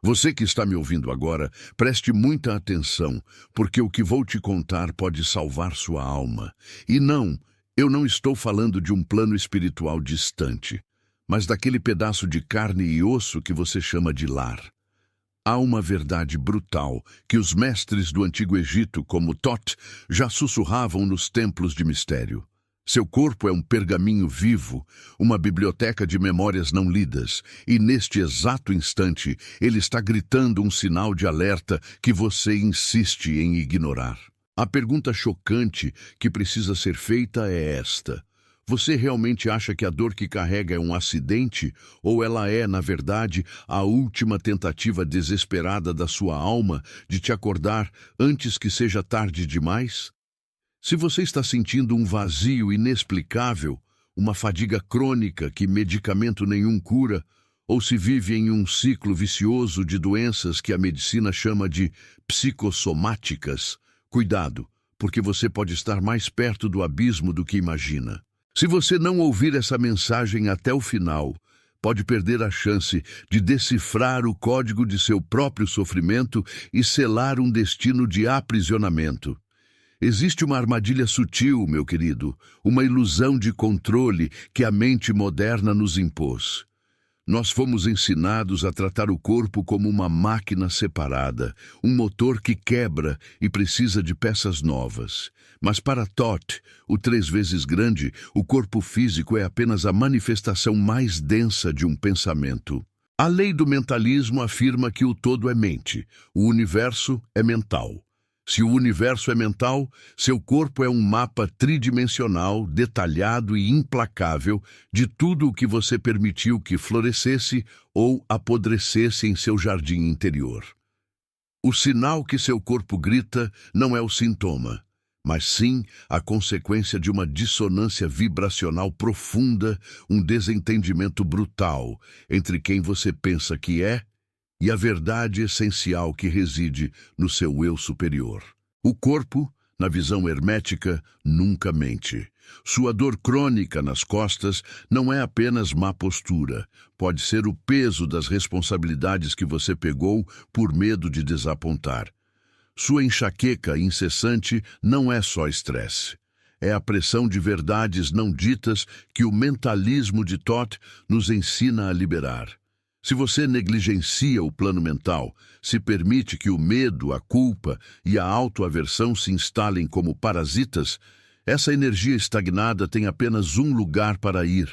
Você que está me ouvindo agora, preste muita atenção, porque o que vou te contar pode salvar sua alma. E não, eu não estou falando de um plano espiritual distante, mas daquele pedaço de carne e osso que você chama de lar. Há uma verdade brutal que os mestres do Antigo Egito, como Thoth, já sussurravam nos templos de mistério. Seu corpo é um pergaminho vivo, uma biblioteca de memórias não lidas, e neste exato instante ele está gritando um sinal de alerta que você insiste em ignorar. A pergunta chocante que precisa ser feita é esta: você realmente acha que a dor que carrega é um acidente, ou ela é, na verdade, a última tentativa desesperada da sua alma de te acordar antes que seja tarde demais? Se você está sentindo um vazio inexplicável, uma fadiga crônica que medicamento nenhum cura, ou se vive em um ciclo vicioso de doenças que a medicina chama de psicossomáticas, cuidado, porque você pode estar mais perto do abismo do que imagina. Se você não ouvir essa mensagem até o final, pode perder a chance de decifrar o código de seu próprio sofrimento e selar um destino de aprisionamento. Existe uma armadilha sutil, meu querido, uma ilusão de controle que a mente moderna nos impôs. Nós fomos ensinados a tratar o corpo como uma máquina separada, um motor que quebra e precisa de peças novas. Mas para Thoth, o 3 vezes grande, o corpo físico é apenas a manifestação mais densa de um pensamento. A lei do mentalismo afirma que o todo é mente, o universo é mental. Se o universo é mental, seu corpo é um mapa tridimensional, detalhado e implacável de tudo o que você permitiu que florescesse ou apodrecesse em seu jardim interior. O sinal que seu corpo grita não é o sintoma, mas sim a consequência de uma dissonância vibracional profunda, um desentendimento brutal entre quem você pensa que é e a verdade essencial que reside no seu eu superior. O corpo, na visão hermética, nunca mente. Sua dor crônica nas costas não é apenas má postura, pode ser o peso das responsabilidades que você pegou por medo de desapontar. Sua enxaqueca incessante não é só estresse. É a pressão de verdades não ditas que o mentalismo de Thoth nos ensina a liberar. Se você negligencia o plano mental, se permite que o medo, a culpa e a autoaversão se instalem como parasitas, essa energia estagnada tem apenas um lugar para ir: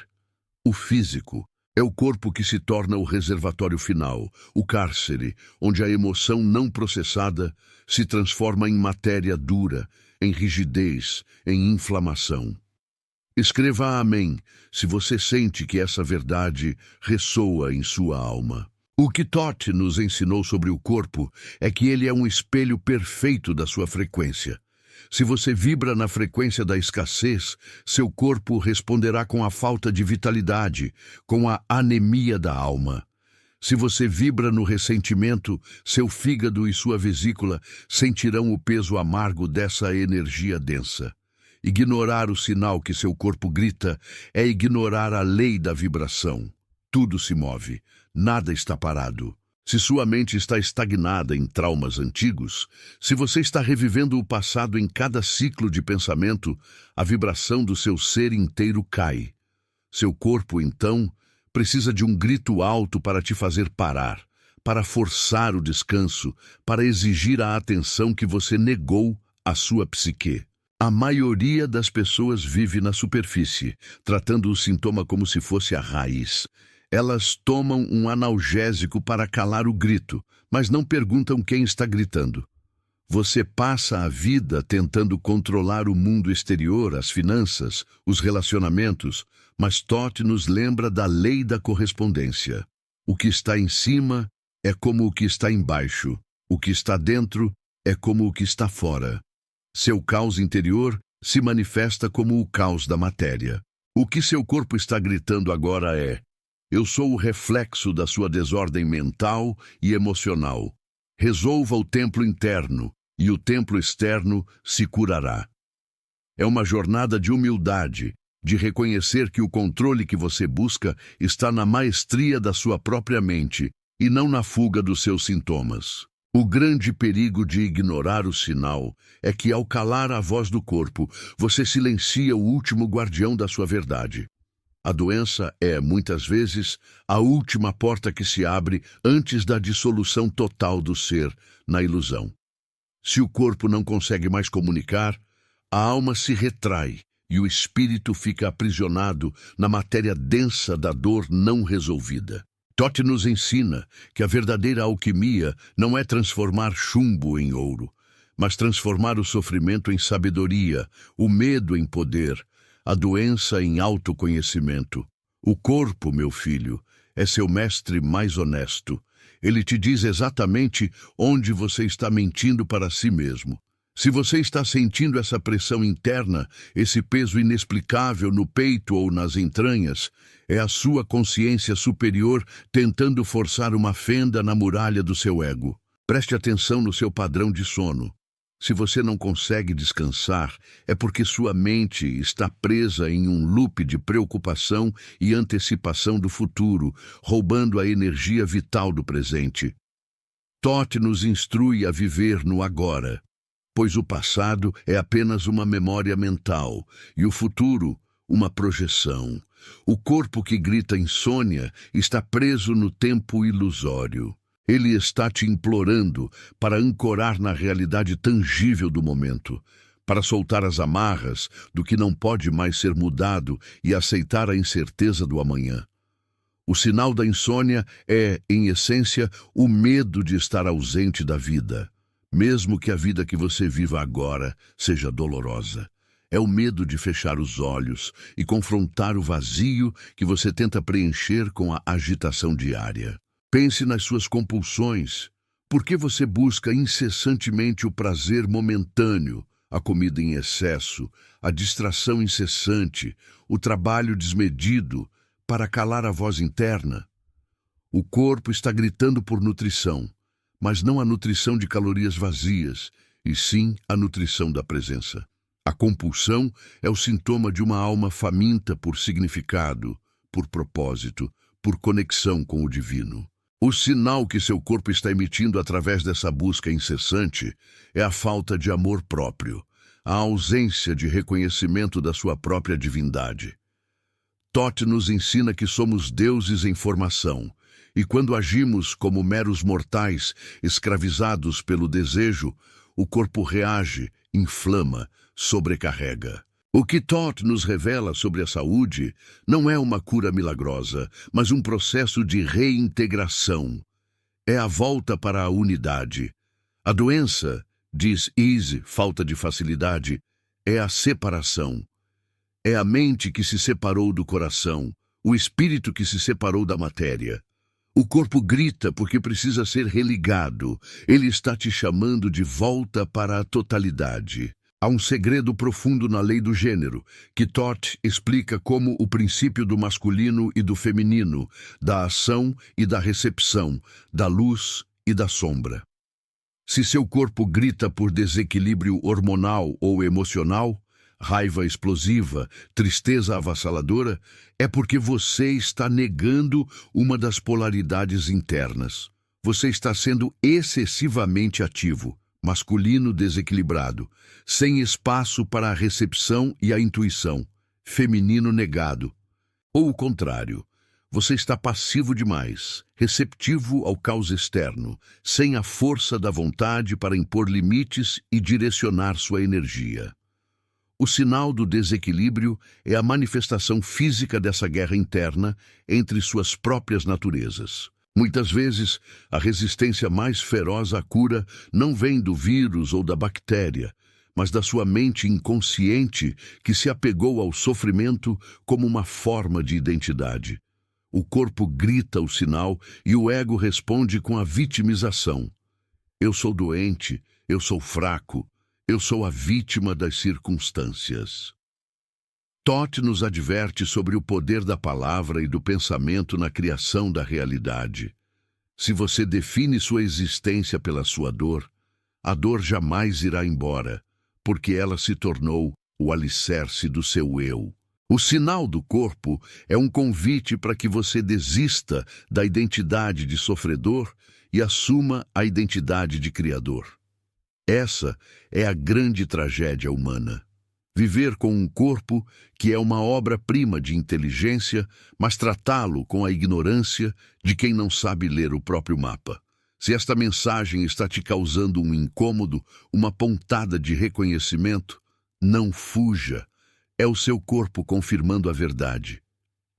o físico. É o corpo que se torna o reservatório final, o cárcere, onde a emoção não processada se transforma em matéria dura, em rigidez, em inflamação. Escreva amém, se você sente que essa verdade ressoa em sua alma. O que Thoth nos ensinou sobre o corpo é que ele é um espelho perfeito da sua frequência. Se você vibra na frequência da escassez, seu corpo responderá com a falta de vitalidade, com a anemia da alma. Se você vibra no ressentimento, seu fígado e sua vesícula sentirão o peso amargo dessa energia densa. Ignorar o sinal que seu corpo grita é ignorar a lei da vibração. Tudo se move, nada está parado. Se sua mente está estagnada em traumas antigos, se você está revivendo o passado em cada ciclo de pensamento, a vibração do seu ser inteiro cai. Seu corpo, então, precisa de um grito alto para te fazer parar, para forçar o descanso, para exigir a atenção que você negou à sua psique. A maioria das pessoas vive na superfície, tratando o sintoma como se fosse a raiz. Elas tomam um analgésico para calar o grito, mas não perguntam quem está gritando. Você passa a vida tentando controlar o mundo exterior, as finanças, os relacionamentos, mas Thoth nos lembra da lei da correspondência. O que está em cima é como o que está embaixo. O que está dentro é como o que está fora. Seu caos interior se manifesta como o caos da matéria. O que seu corpo está gritando agora é: eu sou o reflexo da sua desordem mental e emocional. Resolva o templo interno, e o templo externo se curará. É uma jornada de humildade, de reconhecer que o controle que você busca está na maestria da sua própria mente e não na fuga dos seus sintomas. O grande perigo de ignorar o sinal é que, ao calar a voz do corpo, você silencia o último guardião da sua verdade. A doença é, muitas vezes, a última porta que se abre antes da dissolução total do ser na ilusão. Se o corpo não consegue mais comunicar, a alma se retrai e o espírito fica aprisionado na matéria densa da dor não resolvida. Tote nos ensina que a verdadeira alquimia não é transformar chumbo em ouro, mas transformar o sofrimento em sabedoria, o medo em poder, a doença em autoconhecimento. O corpo, meu filho, é seu mestre mais honesto. Ele te diz exatamente onde você está mentindo para si mesmo. Se você está sentindo essa pressão interna, esse peso inexplicável no peito ou nas entranhas, é a sua consciência superior tentando forçar uma fenda na muralha do seu ego. Preste atenção no seu padrão de sono. Se você não consegue descansar, é porque sua mente está presa em um loop de preocupação e antecipação do futuro, roubando a energia vital do presente. Tote nos instrui a viver no agora, pois o passado é apenas uma memória mental e o futuro, uma projeção. O corpo que grita insônia está preso no tempo ilusório. Ele está te implorando para ancorar na realidade tangível do momento, para soltar as amarras do que não pode mais ser mudado e aceitar a incerteza do amanhã. O sinal da insônia é, em essência, o medo de estar ausente da vida, mesmo que a vida que você viva agora seja dolorosa. É o medo de fechar os olhos e confrontar o vazio que você tenta preencher com a agitação diária. Pense nas suas compulsões. Por que você busca incessantemente o prazer momentâneo, a comida em excesso, a distração incessante, o trabalho desmedido, para calar a voz interna? O corpo está gritando por nutrição, mas não a nutrição de calorias vazias, e sim a nutrição da presença. A compulsão é o sintoma de uma alma faminta por significado, por propósito, por conexão com o divino. O sinal que seu corpo está emitindo através dessa busca incessante é a falta de amor próprio, a ausência de reconhecimento da sua própria divindade. Tote nos ensina que somos deuses em formação, e quando agimos como meros mortais, escravizados pelo desejo, o corpo reage, inflama, sobrecarrega. O que Tote nos revela sobre a saúde não é uma cura milagrosa, mas um processo de reintegração. É a volta para a unidade. A doença, diz Ease, falta de facilidade, é a separação. É a mente que se separou do coração, o espírito que se separou da matéria. O corpo grita porque precisa ser religado. Ele está te chamando de volta para a totalidade. Há um segredo profundo na lei do gênero, que Tote explica como o princípio do masculino e do feminino, da ação e da recepção, da luz e da sombra. Se seu corpo grita por desequilíbrio hormonal ou emocional, raiva explosiva, tristeza avassaladora, é porque você está negando uma das polaridades internas. Você está sendo excessivamente ativo, masculino desequilibrado, sem espaço para a recepção e a intuição, feminino negado. Ou o contrário, você está passivo demais, receptivo ao caos externo, sem a força da vontade para impor limites e direcionar sua energia. O sinal do desequilíbrio é a manifestação física dessa guerra interna entre suas próprias naturezas. Muitas vezes, a resistência mais feroz à cura não vem do vírus ou da bactéria, mas da sua mente inconsciente que se apegou ao sofrimento como uma forma de identidade. O corpo grita o sinal e o ego responde com a vitimização. Eu sou doente, eu sou fraco, eu sou a vítima das circunstâncias. Tote nos adverte sobre o poder da palavra e do pensamento na criação da realidade. Se você define sua existência pela sua dor, a dor jamais irá embora, porque ela se tornou o alicerce do seu eu. O sinal do corpo é um convite para que você desista da identidade de sofredor e assuma a identidade de criador. Essa é a grande tragédia humana. Viver com um corpo que é uma obra-prima de inteligência, mas tratá-lo com a ignorância de quem não sabe ler o próprio mapa. Se esta mensagem está te causando um incômodo, uma pontada de reconhecimento, não fuja. É o seu corpo confirmando a verdade.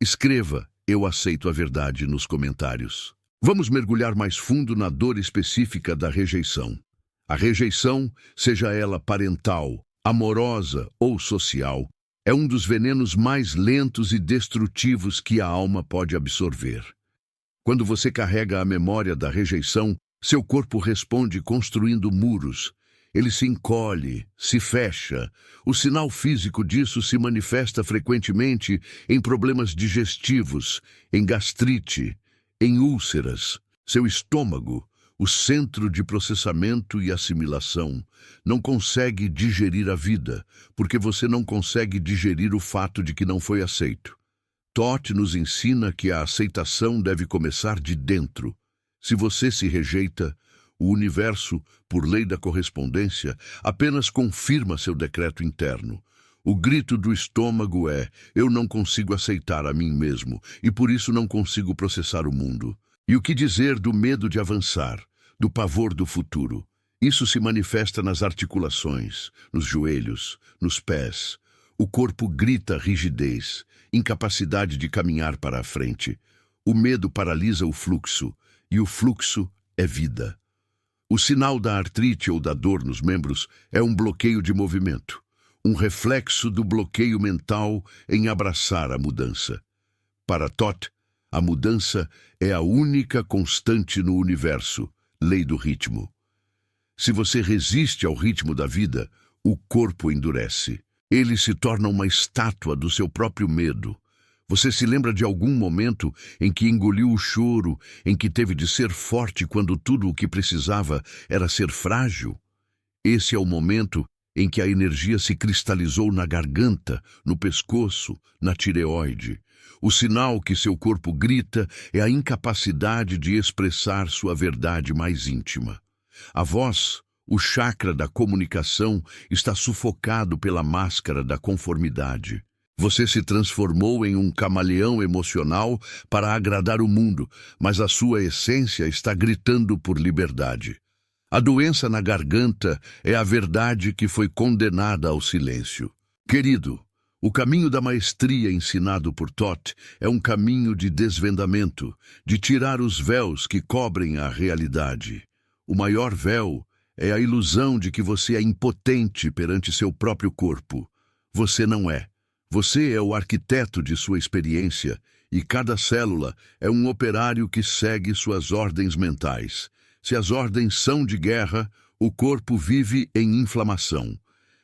Escreva "Eu aceito a verdade" nos comentários. Vamos mergulhar mais fundo na dor específica da rejeição. A rejeição, seja ela parental, amorosa ou social, é um dos venenos mais lentos e destrutivos que a alma pode absorver. Quando você carrega a memória da rejeição, seu corpo responde construindo muros. Ele se encolhe, se fecha. O sinal físico disso se manifesta frequentemente em problemas digestivos, em gastrite, em úlceras. Seu estômago, o centro de processamento e assimilação, não consegue digerir a vida, porque você não consegue digerir o fato de que não foi aceito. Toth nos ensina que a aceitação deve começar de dentro. Se você se rejeita, o universo, por lei da correspondência, apenas confirma seu decreto interno. O grito do estômago é: eu não consigo aceitar a mim mesmo, e por isso não consigo processar o mundo. E o que dizer do medo de avançar, do pavor do futuro? Isso se manifesta nas articulações, nos joelhos, nos pés. O corpo grita rigidez, incapacidade de caminhar para a frente. O medo paralisa o fluxo, e o fluxo é vida. O sinal da artrite ou da dor nos membros é um bloqueio de movimento, um reflexo do bloqueio mental em abraçar a mudança. Para Toth, a mudança é a única constante no universo, lei do ritmo. Se você resiste ao ritmo da vida, o corpo endurece. Ele se torna uma estátua do seu próprio medo. Você se lembra de algum momento em que engoliu o choro, em que teve de ser forte quando tudo o que precisava era ser frágil? Esse é o momento em que a energia se cristalizou na garganta, no pescoço, na tireoide. O sinal que seu corpo grita é a incapacidade de expressar sua verdade mais íntima. A voz, o chakra da comunicação, está sufocado pela máscara da conformidade. Você se transformou em um camaleão emocional para agradar o mundo, mas a sua essência está gritando por liberdade. A doença na garganta é a verdade que foi condenada ao silêncio. Querido, o caminho da maestria ensinado por Toth é um caminho de desvendamento, de tirar os véus que cobrem a realidade. O maior véu é a ilusão de que você é impotente perante seu próprio corpo. Você não é. Você é o arquiteto de sua experiência, e cada célula é um operário que segue suas ordens mentais. Se as ordens são de guerra, o corpo vive em inflamação.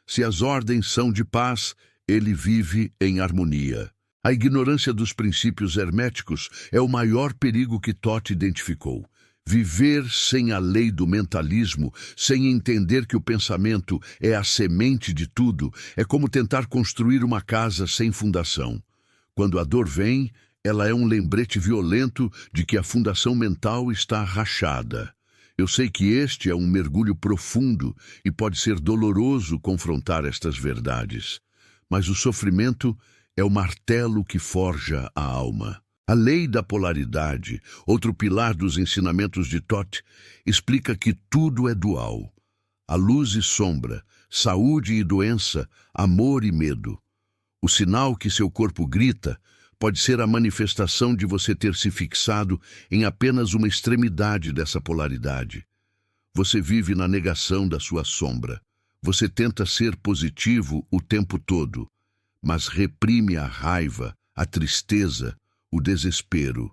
Se as ordens são de paz, ele vive em harmonia. A ignorância dos princípios herméticos é o maior perigo que Toth identificou. Viver sem a lei do mentalismo, sem entender que o pensamento é a semente de tudo, é como tentar construir uma casa sem fundação. Quando a dor vem, ela é um lembrete violento de que a fundação mental está rachada. Eu sei que este é um mergulho profundo e pode ser doloroso confrontar estas verdades, mas o sofrimento é o martelo que forja a alma. A lei da polaridade, outro pilar dos ensinamentos de Toth, explica que tudo é dual. A luz e sombra, saúde e doença, amor e medo. O sinal que seu corpo grita pode ser a manifestação de você ter se fixado em apenas uma extremidade dessa polaridade. Você vive na negação da sua sombra. Você tenta ser positivo o tempo todo, mas reprime a raiva, a tristeza, o desespero.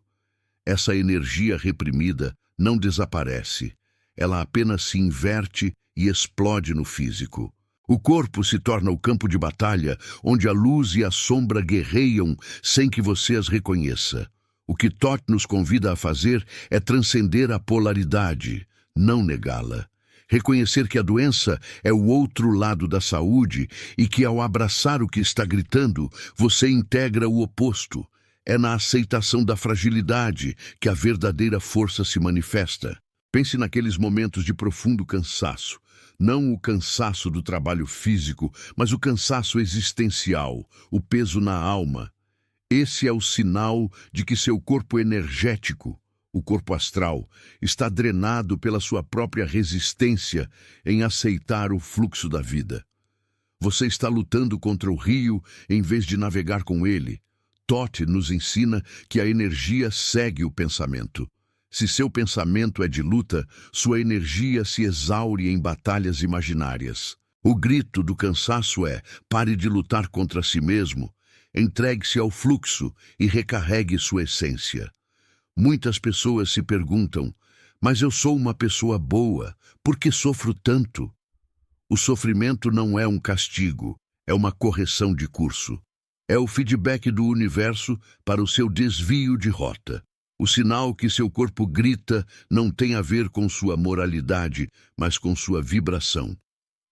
Essa energia reprimida não desaparece. Ela apenas se inverte e explode no físico. O corpo se torna o campo de batalha onde a luz e a sombra guerreiam sem que você as reconheça. O que Toth nos convida a fazer é transcender a polaridade, não negá-la. Reconhecer que a doença é o outro lado da saúde e que, ao abraçar o que está gritando, você integra o oposto. É na aceitação da fragilidade que a verdadeira força se manifesta. Pense naqueles momentos de profundo cansaço. Não o cansaço do trabalho físico, mas o cansaço existencial, o peso na alma. Esse é o sinal de que seu corpo energético, o corpo astral, está drenado pela sua própria resistência em aceitar o fluxo da vida. Você está lutando contra o rio em vez de navegar com ele. Toth nos ensina que a energia segue o pensamento. Se seu pensamento é de luta, sua energia se exaure em batalhas imaginárias. O grito do cansaço é: pare de lutar contra si mesmo, entregue-se ao fluxo e recarregue sua essência. Muitas pessoas se perguntam: mas eu sou uma pessoa boa, por que sofro tanto? O sofrimento não é um castigo, é uma correção de curso. É o feedback do universo para o seu desvio de rota. O sinal que seu corpo grita não tem a ver com sua moralidade, mas com sua vibração.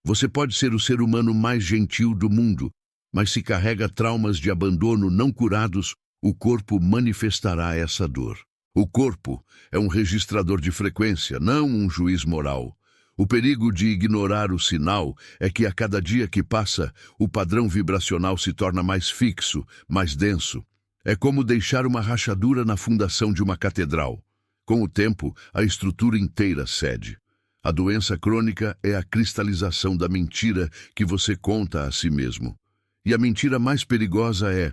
Você pode ser o ser humano mais gentil do mundo, mas se carrega traumas de abandono não curados, o corpo manifestará essa dor. O corpo é um registrador de frequência, não um juiz moral. O perigo de ignorar o sinal é que a cada dia que passa, o padrão vibracional se torna mais fixo, mais denso. É como deixar uma rachadura na fundação de uma catedral. Com o tempo, a estrutura inteira cede. A doença crônica é a cristalização da mentira que você conta a si mesmo. E a mentira mais perigosa é: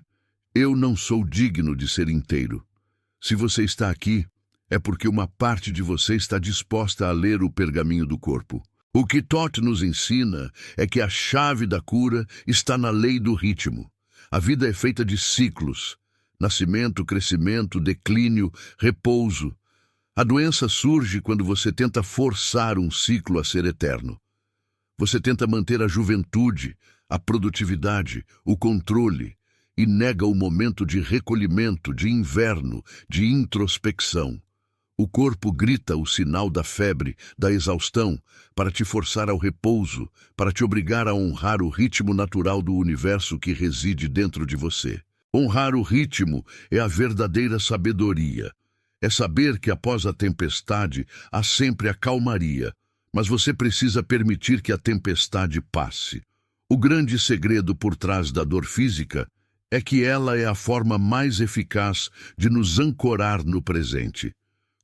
eu não sou digno de ser inteiro. Se você está aqui, é porque uma parte de você está disposta a ler o pergaminho do corpo. O que Toth nos ensina é que a chave da cura está na lei do ritmo. A vida é feita de ciclos: nascimento, crescimento, declínio, repouso. A doença surge quando você tenta forçar um ciclo a ser eterno. Você tenta manter a juventude, a produtividade, o controle, e nega o momento de recolhimento, de inverno, de introspecção. O corpo grita o sinal da febre, da exaustão, para te forçar ao repouso, para te obrigar a honrar o ritmo natural do universo que reside dentro de você. Honrar o ritmo é a verdadeira sabedoria. É saber que após a tempestade há sempre a calmaria, mas você precisa permitir que a tempestade passe. O grande segredo por trás da dor física é que ela é a forma mais eficaz de nos ancorar no presente.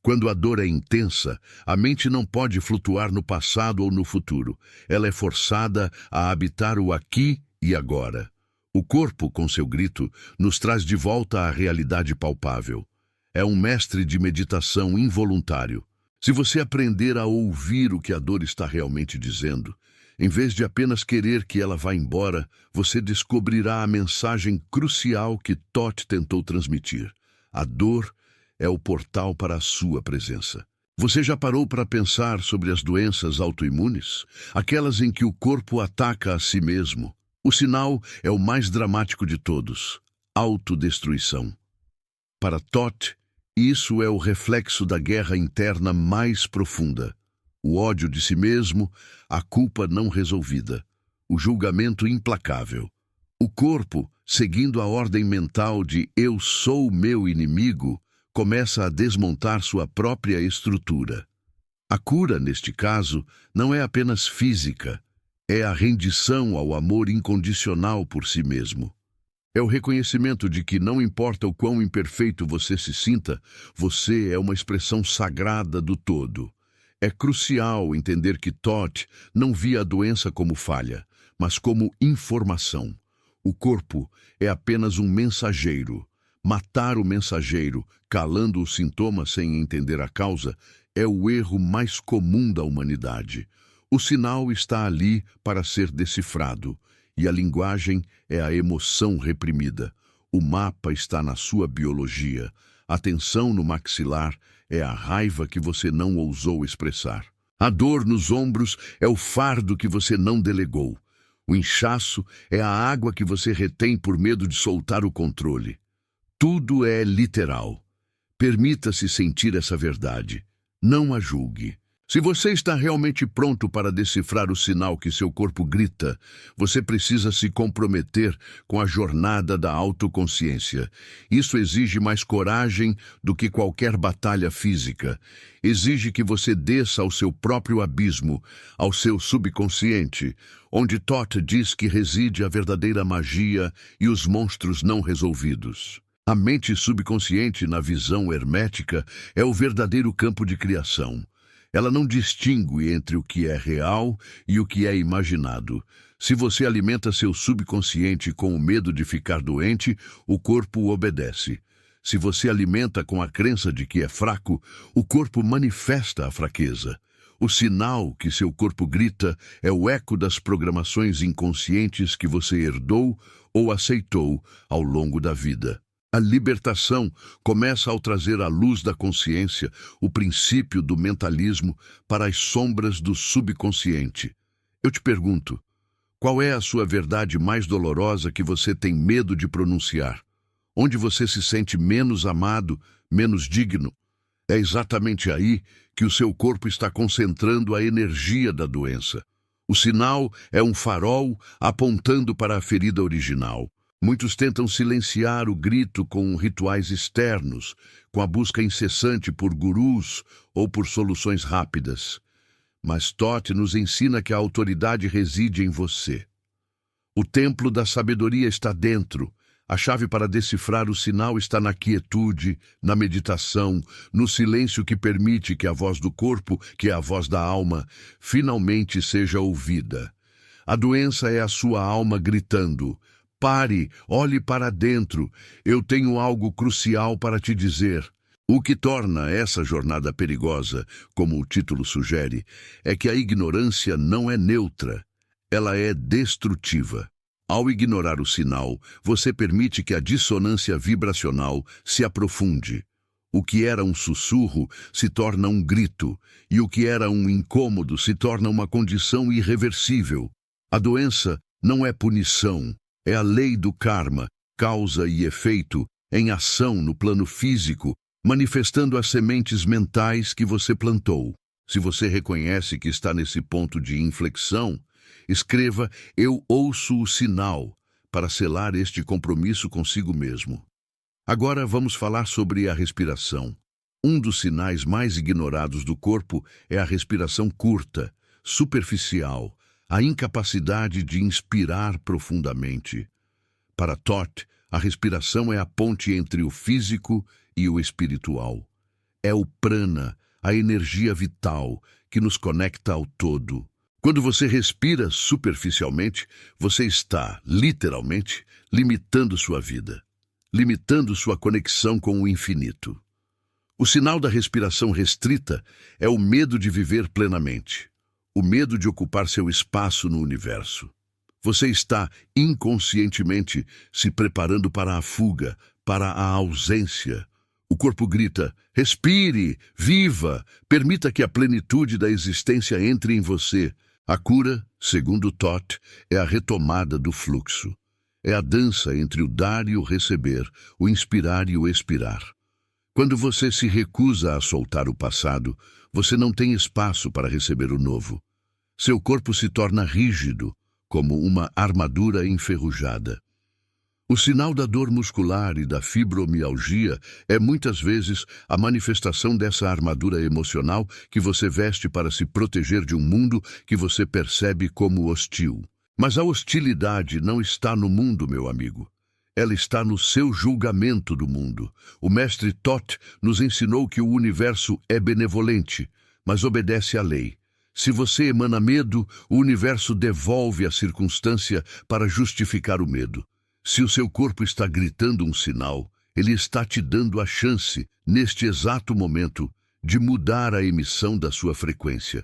Quando a dor é intensa, a mente não pode flutuar no passado ou no futuro. Ela é forçada a habitar o aqui e agora. O corpo, com seu grito, nos traz de volta à realidade palpável. É um mestre de meditação involuntário. Se você aprender a ouvir o que a dor está realmente dizendo, em vez de apenas querer que ela vá embora, você descobrirá a mensagem crucial que Toth tentou transmitir. A dor é o portal para a sua presença. Você já parou para pensar sobre as doenças autoimunes? Aquelas em que o corpo ataca a si mesmo. O sinal é o mais dramático de todos: autodestruição. Para Toth, isso é o reflexo da guerra interna mais profunda. O ódio de si mesmo, a culpa não resolvida, o julgamento implacável. O corpo, seguindo a ordem mental de eu sou meu inimigo, começa a desmontar sua própria estrutura. A cura, neste caso, não é apenas física, é a rendição ao amor incondicional por si mesmo. É o reconhecimento de que não importa o quão imperfeito você se sinta, você é uma expressão sagrada do todo. É crucial entender que Toth não via a doença como falha, mas como informação. O corpo é apenas um mensageiro. Matar o mensageiro, calando os sintomas sem entender a causa, é o erro mais comum da humanidade. O sinal está ali para ser decifrado, e a linguagem é a emoção reprimida. O mapa está na sua biologia. A tensão no maxilar é a raiva que você não ousou expressar. A dor nos ombros é o fardo que você não delegou. O inchaço é a água que você retém por medo de soltar o controle. Tudo é literal. Permita-se sentir essa verdade. Não a julgue. Se você está realmente pronto para decifrar o sinal que seu corpo grita, você precisa se comprometer com a jornada da autoconsciência. Isso exige mais coragem do que qualquer batalha física. Exige que você desça ao seu próprio abismo, ao seu subconsciente, onde Thoth diz que reside a verdadeira magia e os monstros não resolvidos. A mente subconsciente, na visão hermética, é o verdadeiro campo de criação. Ela não distingue entre o que é real e o que é imaginado. Se você alimenta seu subconsciente com o medo de ficar doente, o corpo obedece. Se você alimenta com a crença de que é fraco, o corpo manifesta a fraqueza. O sinal que seu corpo grita é o eco das programações inconscientes que você herdou ou aceitou ao longo da vida. A libertação começa ao trazer à luz da consciência o princípio do mentalismo para as sombras do subconsciente. Eu te pergunto, qual é a sua verdade mais dolorosa que você tem medo de pronunciar? Onde você se sente menos amado, menos digno? É exatamente aí que o seu corpo está concentrando a energia da doença. O sinal é um farol apontando para a ferida original. Muitos tentam silenciar o grito com rituais externos, com a busca incessante por gurus ou por soluções rápidas. Mas Thoth nos ensina que a autoridade reside em você. O templo da sabedoria está dentro. A chave para decifrar o sinal está na quietude, na meditação, no silêncio que permite que a voz do corpo, que é a voz da alma, finalmente seja ouvida. A doença é a sua alma gritando: pare, olhe para dentro, eu tenho algo crucial para te dizer. O que torna essa jornada perigosa, como o título sugere, é que a ignorância não é neutra, ela é destrutiva. Ao ignorar o sinal, você permite que a dissonância vibracional se aprofunde. O que era um sussurro se torna um grito, e o que era um incômodo se torna uma condição irreversível. A doença não é punição, é a lei do karma, causa e efeito, em ação no plano físico, manifestando as sementes mentais que você plantou. Se você reconhece que está nesse ponto de inflexão, escreva "Eu ouço o sinal" para selar este compromisso consigo mesmo. Agora vamos falar sobre a respiração. Um dos sinais mais ignorados do corpo é a respiração curta, superficial, a incapacidade de inspirar profundamente. Para Thoth, a respiração é a ponte entre o físico e o espiritual. É o prana, a energia vital, que nos conecta ao todo. Quando você respira superficialmente, você está, literalmente, limitando sua vida, limitando sua conexão com o infinito. O sinal da respiração restrita é o medo de viver plenamente, o medo de ocupar seu espaço no universo. Você está, inconscientemente, se preparando para a fuga, para a ausência. O corpo grita: respire, viva, permita que a plenitude da existência entre em você. A cura, segundo Thoth, é a retomada do fluxo. É a dança entre o dar e o receber, o inspirar e o expirar. Quando você se recusa a soltar o passado, você não tem espaço para receber o novo. Seu corpo se torna rígido, como uma armadura enferrujada. O sinal da dor muscular e da fibromialgia é muitas vezes a manifestação dessa armadura emocional que você veste para se proteger de um mundo que você percebe como hostil. Mas a hostilidade não está no mundo, meu amigo. Ela está no seu julgamento do mundo. O mestre Thoth nos ensinou que o universo é benevolente, mas obedece à lei. Se você emana medo, o universo devolve a circunstância para justificar o medo. Se o seu corpo está gritando um sinal, ele está te dando a chance, neste exato momento, de mudar a emissão da sua frequência.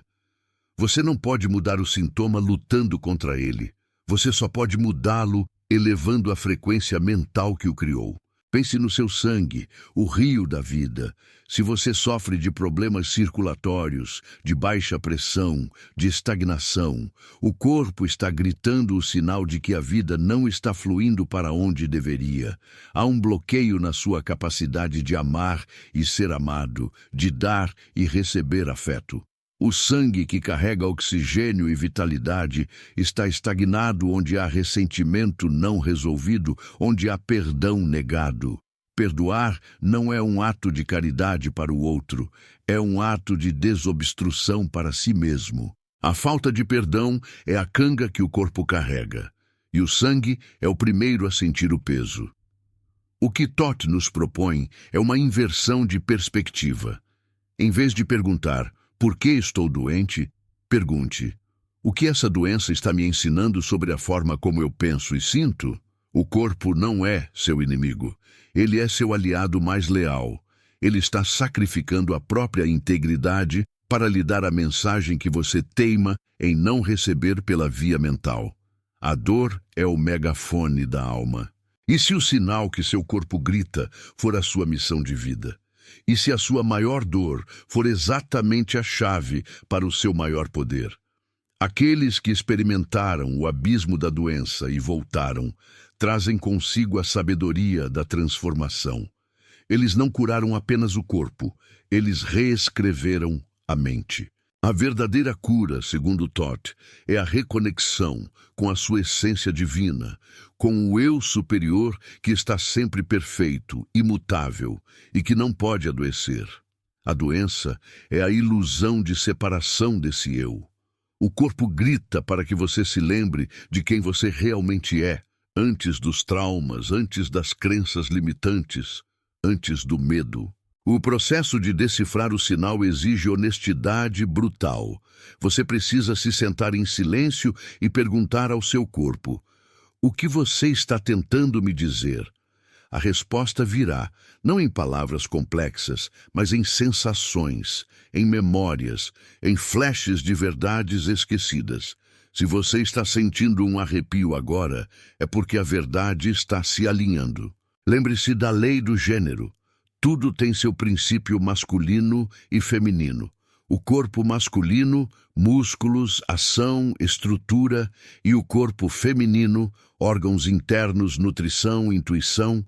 Você não pode mudar o sintoma lutando contra ele. Você só pode mudá-lo elevando a frequência mental que o criou. Pense no seu sangue, o rio da vida. Se você sofre de problemas circulatórios, de baixa pressão, de estagnação, o corpo está gritando o sinal de que a vida não está fluindo para onde deveria. Há um bloqueio na sua capacidade de amar e ser amado, de dar e receber afeto. O sangue que carrega oxigênio e vitalidade está estagnado onde há ressentimento não resolvido, onde há perdão negado. Perdoar não é um ato de caridade para o outro, é um ato de desobstrução para si mesmo. A falta de perdão é a canga que o corpo carrega, e o sangue é o primeiro a sentir o peso. O que Toth nos propõe é uma inversão de perspectiva. Em vez de perguntar, por que estou doente? Pergunte, o que essa doença está me ensinando sobre a forma como eu penso e sinto? O corpo não é seu inimigo. Ele é seu aliado mais leal. Ele está sacrificando a própria integridade para lhe dar a mensagem que você teima em não receber pela via mental. A dor é o megafone da alma. E se o sinal que seu corpo grita for a sua missão de vida? E se a sua maior dor for exatamente a chave para o seu maior poder? Aqueles que experimentaram o abismo da doença e voltaram, trazem consigo a sabedoria da transformação. Eles não curaram apenas o corpo, eles reescreveram a mente. A verdadeira cura, segundo Toth, é a reconexão com a sua essência divina, com o eu superior que está sempre perfeito, imutável e que não pode adoecer. A doença é a ilusão de separação desse eu. O corpo grita para que você se lembre de quem você realmente é, antes dos traumas, antes das crenças limitantes, antes do medo. O processo de decifrar o sinal exige honestidade brutal. Você precisa se sentar em silêncio e perguntar ao seu corpo: o que você está tentando me dizer? A resposta virá, não em palavras complexas, mas em sensações, em memórias, em flashes de verdades esquecidas. Se você está sentindo um arrepio agora, é porque a verdade está se alinhando. Lembre-se da lei do gênero. Tudo tem seu princípio masculino e feminino. O corpo masculino, músculos, ação, estrutura, e o corpo feminino, órgãos internos, nutrição, intuição.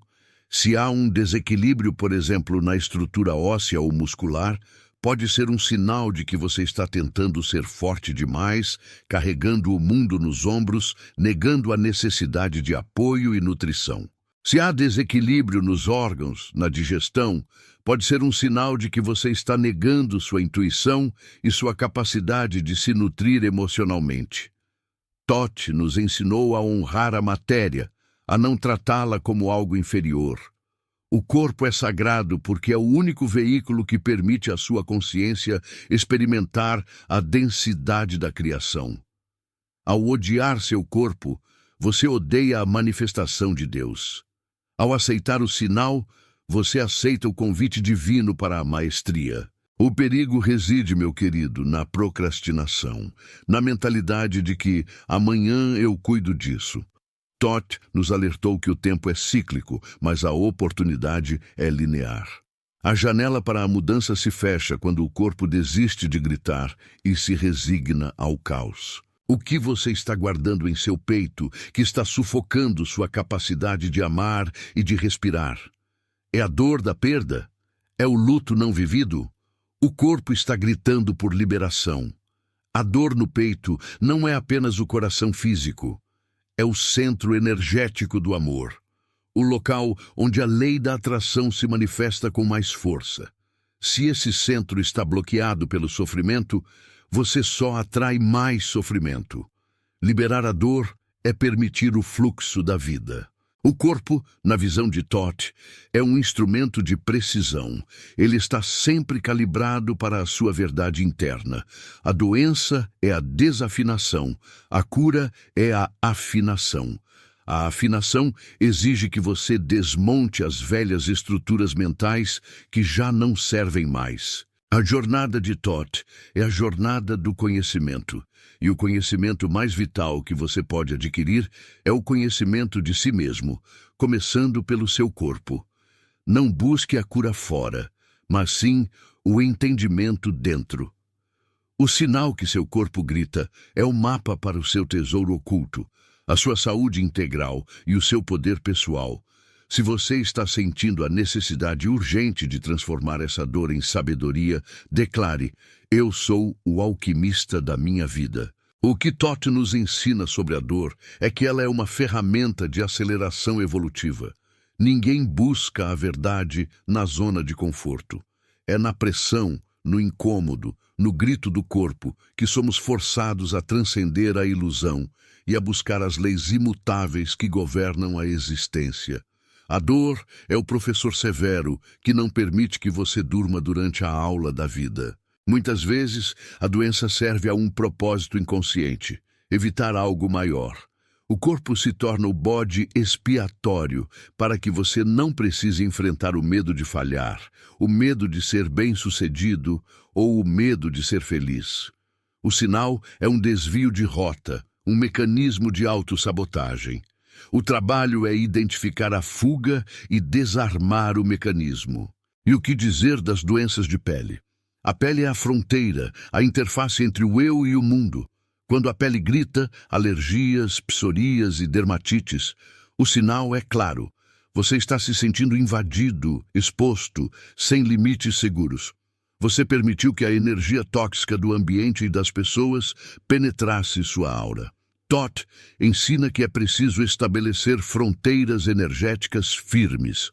Se há um desequilíbrio, por exemplo, na estrutura óssea ou muscular, pode ser um sinal de que você está tentando ser forte demais, carregando o mundo nos ombros, negando a necessidade de apoio e nutrição. Se há desequilíbrio nos órgãos, na digestão, pode ser um sinal de que você está negando sua intuição e sua capacidade de se nutrir emocionalmente. Toth nos ensinou a honrar a matéria, a não tratá-la como algo inferior. O corpo é sagrado porque é o único veículo que permite à sua consciência experimentar a densidade da criação. Ao odiar seu corpo, você odeia a manifestação de Deus. Ao aceitar o sinal, você aceita o convite divino para a maestria. O perigo reside, meu querido, na procrastinação, na mentalidade de que amanhã eu cuido disso. Toth nos alertou que o tempo é cíclico, mas a oportunidade é linear. A janela para a mudança se fecha quando o corpo desiste de gritar e se resigna ao caos. O que você está guardando em seu peito que está sufocando sua capacidade de amar e de respirar? É a dor da perda? É o luto não vivido? O corpo está gritando por liberação. A dor no peito não é apenas o coração físico. É o centro energético do amor. O local onde a lei da atração se manifesta com mais força. Se esse centro está bloqueado pelo sofrimento, você só atrai mais sofrimento. Liberar a dor é permitir o fluxo da vida. O corpo, na visão de Toth, é um instrumento de precisão. Ele está sempre calibrado para a sua verdade interna. A doença é a desafinação, a cura é a afinação. A afinação exige que você desmonte as velhas estruturas mentais que já não servem mais. A jornada de Toth é a jornada do conhecimento. E o conhecimento mais vital que você pode adquirir é o conhecimento de si mesmo, começando pelo seu corpo. Não busque a cura fora, mas sim o entendimento dentro. O sinal que seu corpo grita é o mapa para o seu tesouro oculto, a sua saúde integral e o seu poder pessoal. Se você está sentindo a necessidade urgente de transformar essa dor em sabedoria, declare: eu sou o alquimista da minha vida. O que Toth nos ensina sobre a dor é que ela é uma ferramenta de aceleração evolutiva. Ninguém busca a verdade na zona de conforto. É na pressão, no incômodo, no grito do corpo, que somos forçados a transcender a ilusão e a buscar as leis imutáveis que governam a existência. A dor é o professor severo que não permite que você durma durante a aula da vida. Muitas vezes, a doença serve a um propósito inconsciente: evitar algo maior. O corpo se torna o bode expiatório para que você não precise enfrentar o medo de falhar, o medo de ser bem-sucedido ou o medo de ser feliz. O sinal é um desvio de rota, um mecanismo de autossabotagem. O trabalho é identificar a fuga e desarmar o mecanismo. E o que dizer das doenças de pele? A pele é a fronteira, a interface entre o eu e o mundo. Quando a pele grita, alergias, psorias e dermatites, o sinal é claro. Você está se sentindo invadido, exposto, sem limites seguros. Você permitiu que a energia tóxica do ambiente e das pessoas penetrasse sua aura. Toth ensina que é preciso estabelecer fronteiras energéticas firmes.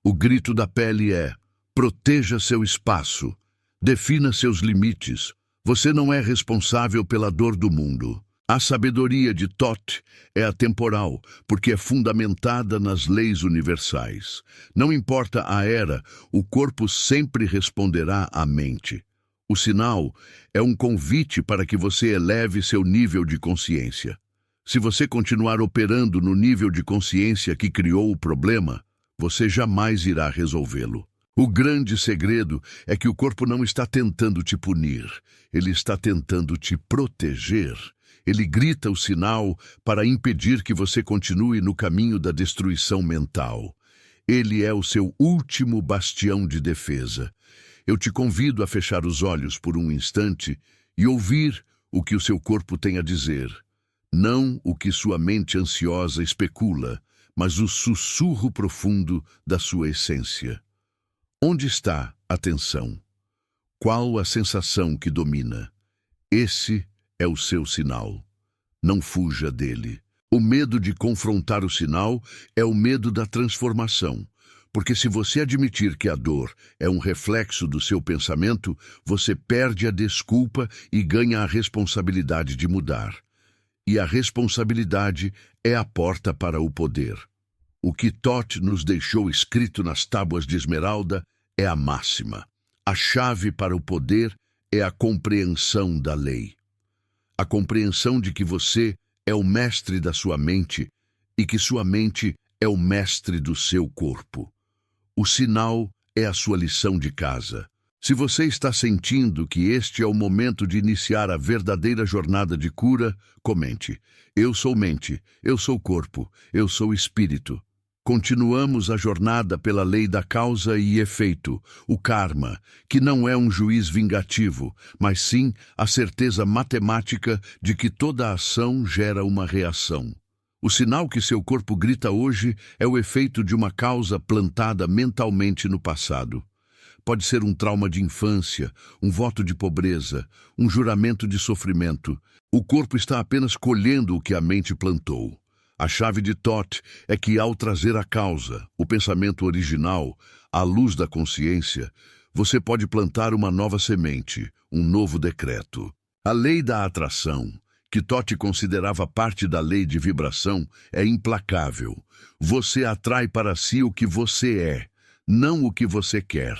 O grito da pele é: proteja seu espaço, defina seus limites. Você não é responsável pela dor do mundo. A sabedoria de Toth é atemporal, porque é fundamentada nas leis universais. Não importa a era, o corpo sempre responderá à mente. O sinal é um convite para que você eleve seu nível de consciência. Se você continuar operando no nível de consciência que criou o problema, você jamais irá resolvê-lo. O grande segredo é que o corpo não está tentando te punir, ele está tentando te proteger. Ele grita o sinal para impedir que você continue no caminho da destruição mental. Ele é o seu último bastião de defesa. Eu te convido a fechar os olhos por um instante e ouvir o que o seu corpo tem a dizer. Não o que sua mente ansiosa especula, mas o sussurro profundo da sua essência. Onde está a tensão? Qual a sensação que domina? Esse é o seu sinal. Não fuja dele. O medo de confrontar o sinal é o medo da transformação. Porque se você admitir que a dor é um reflexo do seu pensamento, você perde a desculpa e ganha a responsabilidade de mudar. E a responsabilidade é a porta para o poder. O que Toth nos deixou escrito nas tábuas de esmeralda é a máxima. A chave para o poder é a compreensão da lei. A compreensão de que você é o mestre da sua mente e que sua mente é o mestre do seu corpo. O sinal é a sua lição de casa. Se você está sentindo que este é o momento de iniciar a verdadeira jornada de cura, comente: eu sou mente, eu sou corpo, eu sou espírito. Continuamos a jornada pela lei da causa e efeito, o karma, que não é um juiz vingativo, mas sim a certeza matemática de que toda ação gera uma reação. O sinal que seu corpo grita hoje é o efeito de uma causa plantada mentalmente no passado. Pode ser um trauma de infância, um voto de pobreza, um juramento de sofrimento. O corpo está apenas colhendo o que a mente plantou. A chave de Toth é que, ao trazer a causa, o pensamento original, à luz da consciência, você pode plantar uma nova semente, um novo decreto. A lei da atração, que Toth considerava parte da lei de vibração, é implacável. Você atrai para si o que você é, não o que você quer.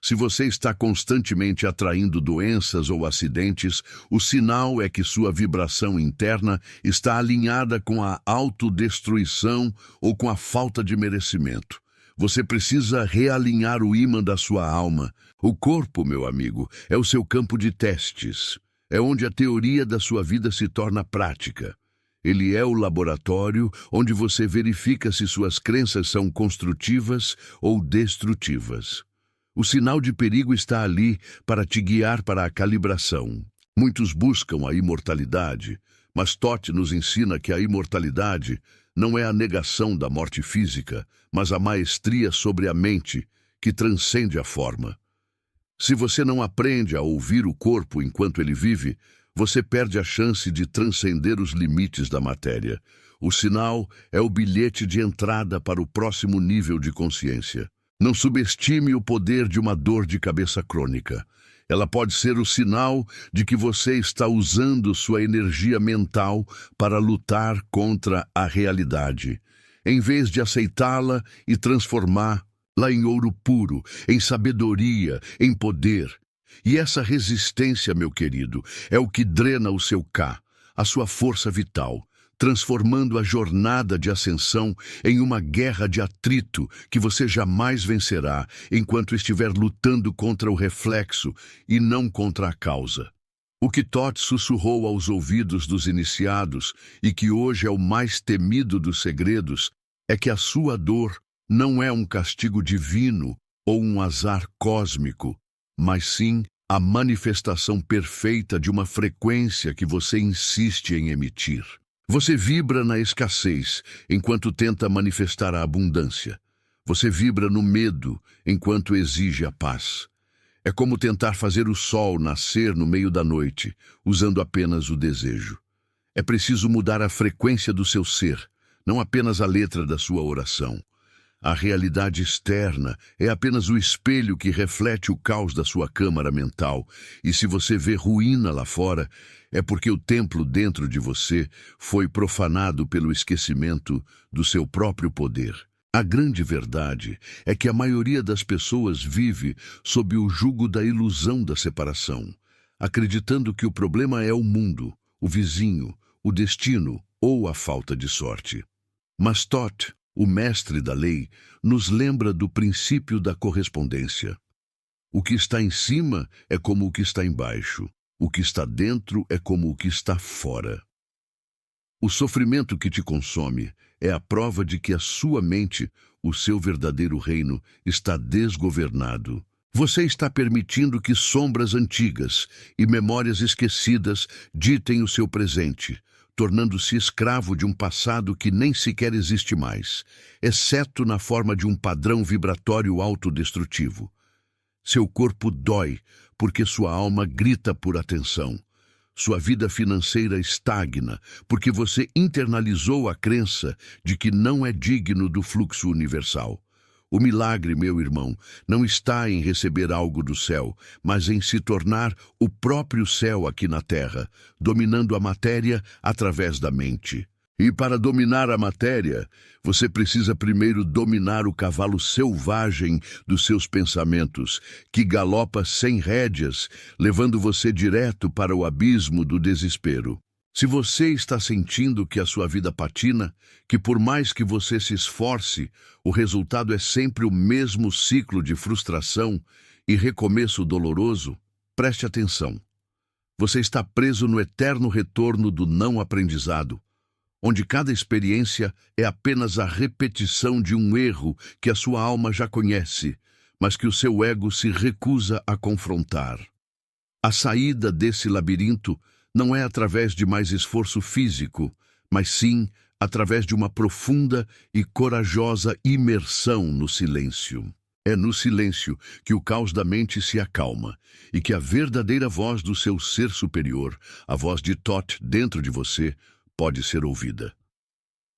Se você está constantemente atraindo doenças ou acidentes, o sinal é que sua vibração interna está alinhada com a autodestruição ou com a falta de merecimento. Você precisa realinhar o ímã da sua alma. O corpo, meu amigo, é o seu campo de testes. É onde a teoria da sua vida se torna prática. Ele é o laboratório onde você verifica se suas crenças são construtivas ou destrutivas. O sinal de perigo está ali para te guiar para a calibração. Muitos buscam a imortalidade, mas Tote nos ensina que a imortalidade não é a negação da morte física, mas a maestria sobre a mente que transcende a forma. Se você não aprende a ouvir o corpo enquanto ele vive, você perde a chance de transcender os limites da matéria. O sinal é o bilhete de entrada para o próximo nível de consciência. Não subestime o poder de uma dor de cabeça crônica. Ela pode ser o sinal de que você está usando sua energia mental para lutar contra a realidade, em vez de aceitá-la e transformá-la em ouro puro, em sabedoria, em poder. E essa resistência, meu querido, é o que drena o seu K, a sua força vital, transformando a jornada de ascensão em uma guerra de atrito que você jamais vencerá enquanto estiver lutando contra o reflexo e não contra a causa. O que Tote sussurrou aos ouvidos dos iniciados e que hoje é o mais temido dos segredos é que a sua dor não é um castigo divino ou um azar cósmico, mas sim a manifestação perfeita de uma frequência que você insiste em emitir. Você vibra na escassez enquanto tenta manifestar a abundância. Você vibra no medo enquanto exige a paz. É como tentar fazer o sol nascer no meio da noite, usando apenas o desejo. É preciso mudar a frequência do seu ser, não apenas a letra da sua oração. A realidade externa é apenas o espelho que reflete o caos da sua câmara mental, e se você vê ruína lá fora, é porque o templo dentro de você foi profanado pelo esquecimento do seu próprio poder. A grande verdade é que a maioria das pessoas vive sob o jugo da ilusão da separação, acreditando que o problema é o mundo, o vizinho, o destino ou a falta de sorte. Mas Tote, o mestre da lei, nos lembra do princípio da correspondência. O que está em cima é como o que está embaixo. O que está dentro é como o que está fora. O sofrimento que te consome é a prova de que a sua mente, o seu verdadeiro reino, está desgovernado. Você está permitindo que sombras antigas e memórias esquecidas ditem o seu presente, tornando-se escravo de um passado que nem sequer existe mais, exceto na forma de um padrão vibratório autodestrutivo. Seu corpo dói porque sua alma grita por atenção. Sua vida financeira estagna porque você internalizou a crença de que não é digno do fluxo universal. O milagre, meu irmão, não está em receber algo do céu, mas em se tornar o próprio céu aqui na Terra, dominando a matéria através da mente. E para dominar a matéria, você precisa primeiro dominar o cavalo selvagem dos seus pensamentos, que galopa sem rédeas, levando você direto para o abismo do desespero. Se você está sentindo que a sua vida patina, que por mais que você se esforce, o resultado é sempre o mesmo ciclo de frustração e recomeço doloroso, preste atenção. Você está preso no eterno retorno do não aprendizado, onde cada experiência é apenas a repetição de um erro que a sua alma já conhece, mas que o seu ego se recusa a confrontar. A saída desse labirinto não é através de mais esforço físico, mas sim através de uma profunda e corajosa imersão no silêncio. É no silêncio que o caos da mente se acalma e que a verdadeira voz do seu ser superior, a voz de Tote dentro de você, pode ser ouvida.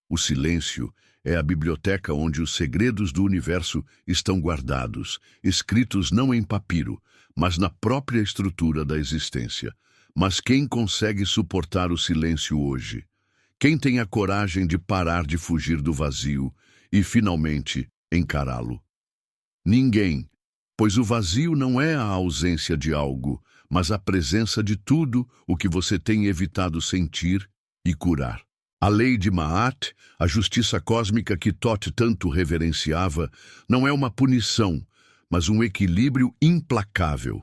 O silêncio é a biblioteca onde os segredos do universo estão guardados, escritos não em papiro, mas na própria estrutura da existência. Mas quem consegue suportar o silêncio hoje? Quem tem a coragem de parar de fugir do vazio e, finalmente, encará-lo? Ninguém, pois o vazio não é a ausência de algo, mas a presença de tudo o que você tem evitado sentir e curar. A lei de Ma'at, a justiça cósmica que Tote tanto reverenciava, não é uma punição, mas um equilíbrio implacável.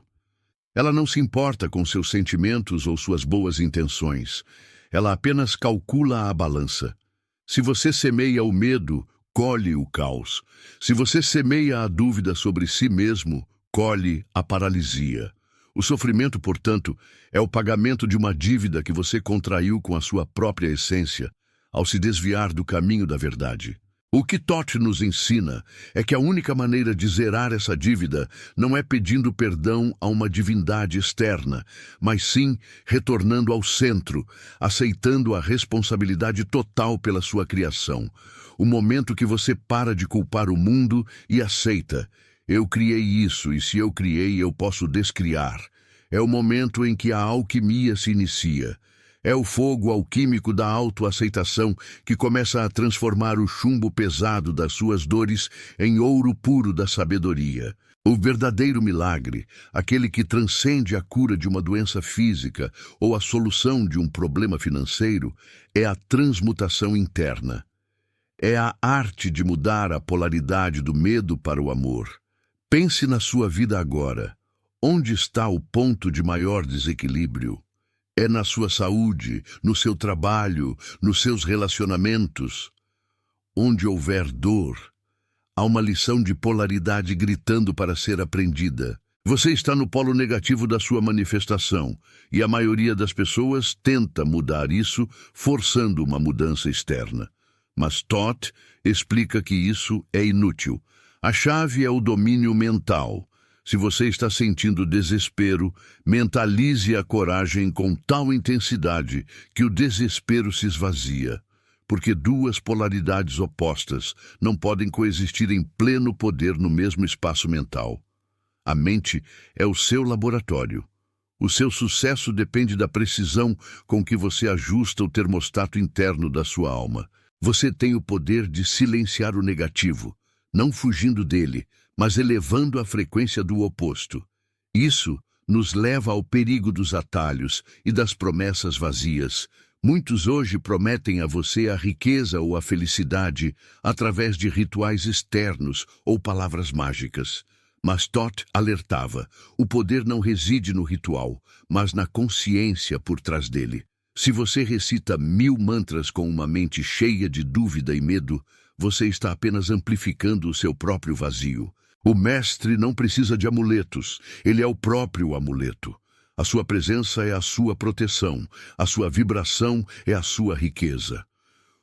Ela não se importa com seus sentimentos ou suas boas intenções. Ela apenas calcula a balança. Se você semeia o medo, colhe o caos. Se você semeia a dúvida sobre si mesmo, colhe a paralisia. O sofrimento, portanto, é o pagamento de uma dívida que você contraiu com a sua própria essência ao se desviar do caminho da verdade. O que Thoth nos ensina é que a única maneira de zerar essa dívida não é pedindo perdão a uma divindade externa, mas sim retornando ao centro, aceitando a responsabilidade total pela sua criação. O momento que você para de culpar o mundo e aceita: eu criei isso, e se eu criei, eu posso descriar. É o momento em que a alquimia se inicia. É o fogo alquímico da autoaceitação que começa a transformar o chumbo pesado das suas dores em ouro puro da sabedoria. O verdadeiro milagre, aquele que transcende a cura de uma doença física ou a solução de um problema financeiro, é a transmutação interna. É a arte de mudar a polaridade do medo para o amor. Pense na sua vida agora. Onde está o ponto de maior desequilíbrio? É na sua saúde, no seu trabalho, nos seus relacionamentos. Onde houver dor, há uma lição de polaridade gritando para ser aprendida. Você está no polo negativo da sua manifestação, e a maioria das pessoas tenta mudar isso, forçando uma mudança externa. Mas Thoth explica que isso é inútil. A chave é o domínio mental. Se você está sentindo desespero, mentalize a coragem com tal intensidade que o desespero se esvazia. Porque duas polaridades opostas não podem coexistir em pleno poder no mesmo espaço mental. A mente é o seu laboratório. O seu sucesso depende da precisão com que você ajusta o termostato interno da sua alma. Você tem o poder de silenciar o negativo, não fugindo dele, mas elevando a frequência do oposto. Isso nos leva ao perigo dos atalhos e das promessas vazias. Muitos hoje prometem a você a riqueza ou a felicidade através de rituais externos ou palavras mágicas. Mas Thoth alertava: o poder não reside no ritual, mas na consciência por trás dele. Se você recita 1000 mantras com uma mente cheia de dúvida e medo, você está apenas amplificando o seu próprio vazio. O mestre não precisa de amuletos, ele é o próprio amuleto. A sua presença é a sua proteção, a sua vibração é a sua riqueza.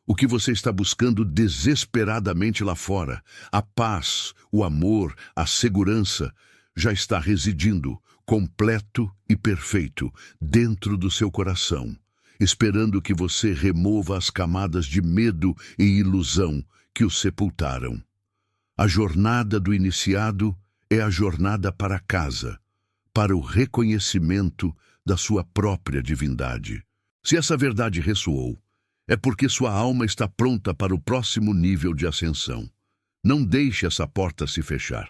O que você está buscando desesperadamente lá fora, a paz, o amor, a segurança, já está residindo, completo e perfeito, dentro do seu coração, esperando que você remova as camadas de medo e ilusão que o sepultaram. A jornada do iniciado é a jornada para casa, para o reconhecimento da sua própria divindade. Se essa verdade ressoou, é porque sua alma está pronta para o próximo nível de ascensão. Não deixe essa porta se fechar.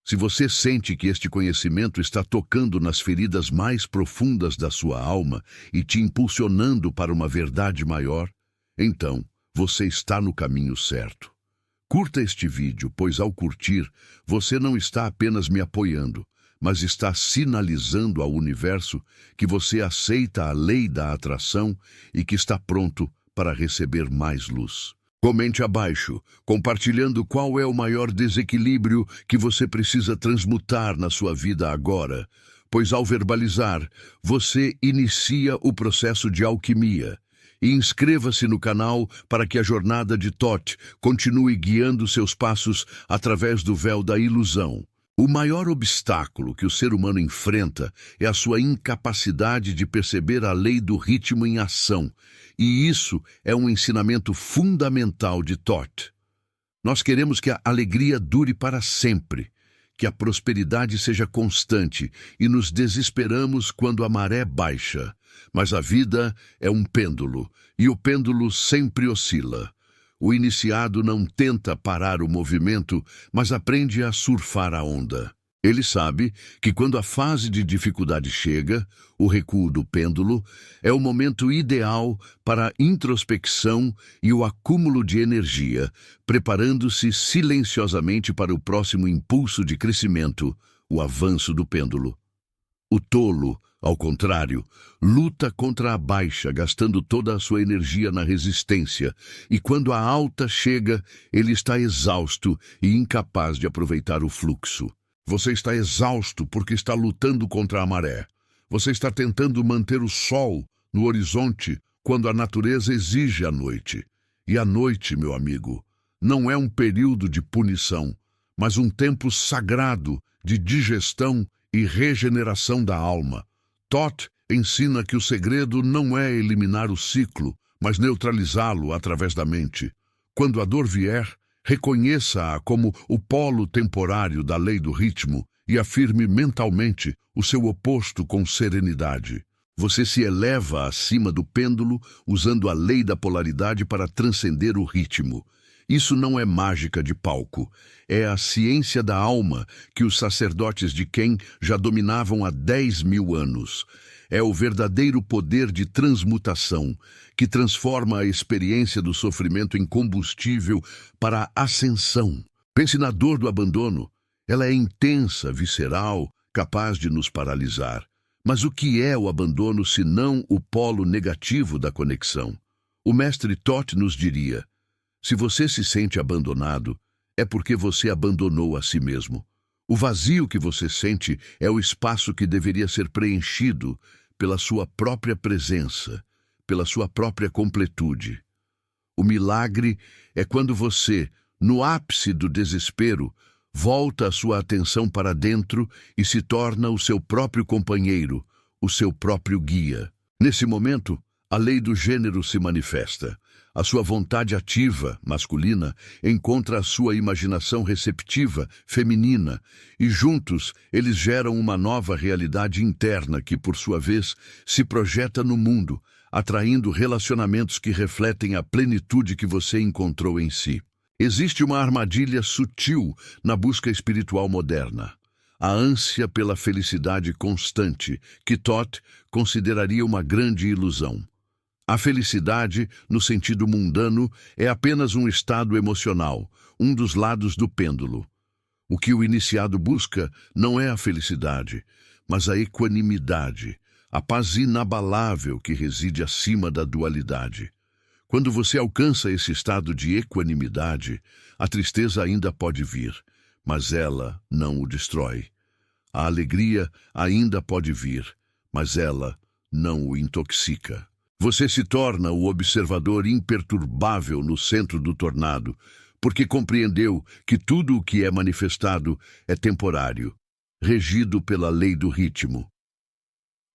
Se você sente que este conhecimento está tocando nas feridas mais profundas da sua alma e te impulsionando para uma verdade maior, então você está no caminho certo. Curta este vídeo, pois ao curtir, você não está apenas me apoiando, mas está sinalizando ao universo que você aceita a lei da atração e que está pronto para receber mais luz. Comente abaixo, compartilhando qual é o maior desequilíbrio que você precisa transmutar na sua vida agora, pois ao verbalizar, você inicia o processo de alquimia. E inscreva-se no canal para que a jornada de Thoth continue guiando seus passos através do véu da ilusão. O maior obstáculo que o ser humano enfrenta é a sua incapacidade de perceber a lei do ritmo em ação, e isso é um ensinamento fundamental de Thoth. Nós queremos que a alegria dure para sempre, que a prosperidade seja constante e nos desesperamos quando a maré baixa. Mas a vida é um pêndulo, e o pêndulo sempre oscila. O iniciado não tenta parar o movimento, mas aprende a surfar a onda. Ele sabe que quando a fase de dificuldade chega, o recuo do pêndulo, é o momento ideal para a introspecção e o acúmulo de energia, preparando-se silenciosamente para o próximo impulso de crescimento, o avanço do pêndulo. O tolo, ao contrário, luta contra a baixa, gastando toda a sua energia na resistência, e quando a alta chega, ele está exausto e incapaz de aproveitar o fluxo. Você está exausto porque está lutando contra a maré. Você está tentando manter o sol no horizonte quando a natureza exige a noite. E a noite, meu amigo, não é um período de punição, mas um tempo sagrado de digestão e regeneração da alma. Thoth ensina que o segredo não é eliminar o ciclo, mas neutralizá-lo através da mente. Quando a dor vier, reconheça-a como o polo temporário da lei do ritmo e afirme mentalmente o seu oposto com serenidade. Você se eleva acima do pêndulo usando a lei da polaridade para transcender o ritmo. Isso não é mágica de palco, é a ciência da alma que os sacerdotes de Qen já dominavam há 10.000 anos. É o verdadeiro poder de transmutação que transforma a experiência do sofrimento em combustível para a ascensão. Pense na dor do abandono. Ela é intensa, visceral, capaz de nos paralisar. Mas o que é o abandono se não o polo negativo da conexão? O mestre Thoth nos diria: se você se sente abandonado, é porque você abandonou a si mesmo. O vazio que você sente é o espaço que deveria ser preenchido pela sua própria presença, pela sua própria completude. O milagre é quando você, no ápice do desespero, volta a sua atenção para dentro e se torna o seu próprio companheiro, o seu próprio guia. Nesse momento, a lei do gênero se manifesta. A sua vontade ativa, masculina, encontra a sua imaginação receptiva, feminina, e juntos eles geram uma nova realidade interna que, por sua vez, se projeta no mundo, atraindo relacionamentos que refletem a plenitude que você encontrou em si. Existe uma armadilha sutil na busca espiritual moderna. A ânsia pela felicidade constante, que Thoth consideraria uma grande ilusão. A felicidade, no sentido mundano, é apenas um estado emocional, um dos lados do pêndulo. O que o iniciado busca não é a felicidade, mas a equanimidade, a paz inabalável que reside acima da dualidade. Quando você alcança esse estado de equanimidade, a tristeza ainda pode vir, mas ela não o destrói. A alegria ainda pode vir, mas ela não o intoxica. Você se torna o observador imperturbável no centro do tornado, porque compreendeu que tudo o que é manifestado é temporário, regido pela lei do ritmo.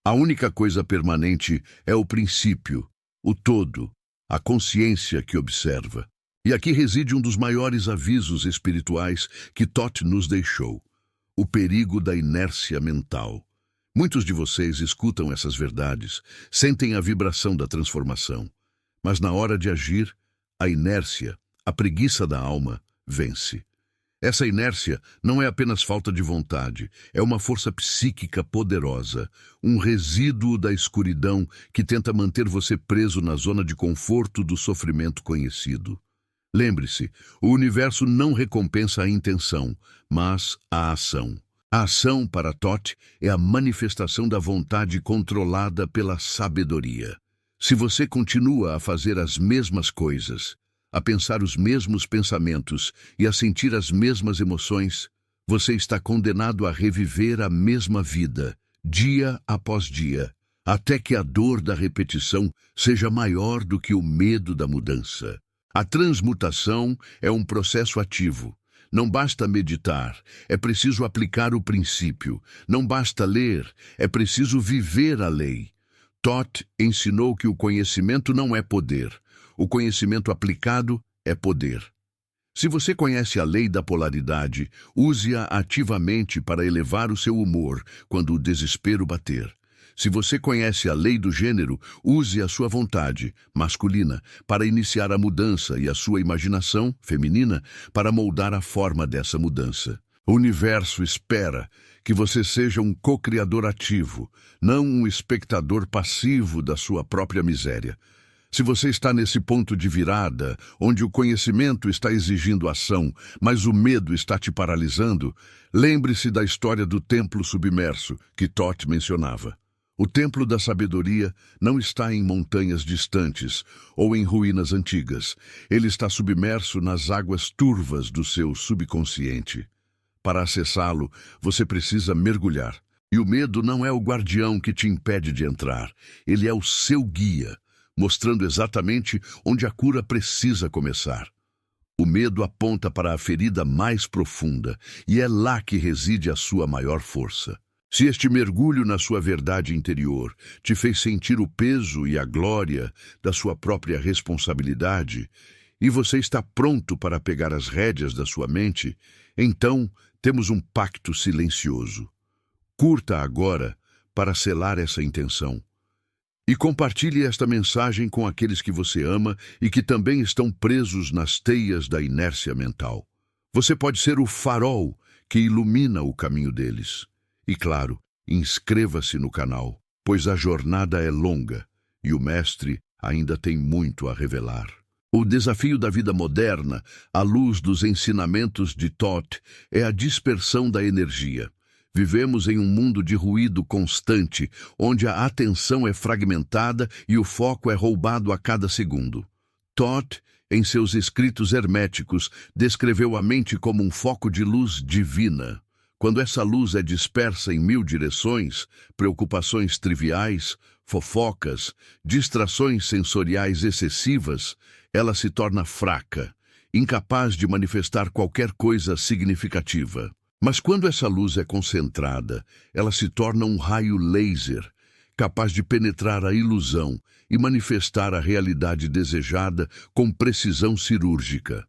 A única coisa permanente é o princípio, o todo, a consciência que observa. E aqui reside um dos maiores avisos espirituais que Thoth nos deixou: o perigo da inércia mental. Muitos de vocês escutam essas verdades, sentem a vibração da transformação, mas na hora de agir, a inércia, a preguiça da alma, vence. Essa inércia não é apenas falta de vontade, é uma força psíquica poderosa, um resíduo da escuridão que tenta manter você preso na zona de conforto do sofrimento conhecido. Lembre-se, o universo não recompensa a intenção, mas a ação. A ação, para Thoth, é a manifestação da vontade controlada pela sabedoria. Se você continua a fazer as mesmas coisas, a pensar os mesmos pensamentos e a sentir as mesmas emoções, você está condenado a reviver a mesma vida, dia após dia, até que a dor da repetição seja maior do que o medo da mudança. A transmutação é um processo ativo. Não basta meditar, é preciso aplicar o princípio. Não basta ler, é preciso viver a lei. Thoth ensinou que o conhecimento não é poder. O conhecimento aplicado é poder. Se você conhece a lei da polaridade, use-a ativamente para elevar o seu humor quando o desespero bater. Se você conhece a lei do gênero, use a sua vontade, masculina, para iniciar a mudança e a sua imaginação, feminina, para moldar a forma dessa mudança. O universo espera que você seja um co-criador ativo, não um espectador passivo da sua própria miséria. Se você está nesse ponto de virada, onde o conhecimento está exigindo ação, mas o medo está te paralisando, lembre-se da história do templo submerso que Thoth mencionava. O templo da sabedoria não está em montanhas distantes ou em ruínas antigas. Ele está submerso nas águas turvas do seu subconsciente. Para acessá-lo, você precisa mergulhar. E o medo não é o guardião que te impede de entrar. Ele é o seu guia, mostrando exatamente onde a cura precisa começar. O medo aponta para a ferida mais profunda, e é lá que reside a sua maior força. Se este mergulho na sua verdade interior te fez sentir o peso e a glória da sua própria responsabilidade, e você está pronto para pegar as rédeas da sua mente, então temos um pacto silencioso. Curta agora para selar essa intenção. E compartilhe esta mensagem com aqueles que você ama e que também estão presos nas teias da inércia mental. Você pode ser o farol que ilumina o caminho deles. E claro, inscreva-se no canal, pois a jornada é longa e o mestre ainda tem muito a revelar. O desafio da vida moderna, à luz dos ensinamentos de Thoth, é a dispersão da energia. Vivemos em um mundo de ruído constante, onde a atenção é fragmentada e o foco é roubado a cada segundo. Thoth, em seus escritos herméticos, descreveu a mente como um foco de luz divina. Quando essa luz é dispersa em 1000 direções, preocupações triviais, fofocas, distrações sensoriais excessivas, ela se torna fraca, incapaz de manifestar qualquer coisa significativa. Mas quando essa luz é concentrada, ela se torna um raio laser, capaz de penetrar a ilusão e manifestar a realidade desejada com precisão cirúrgica.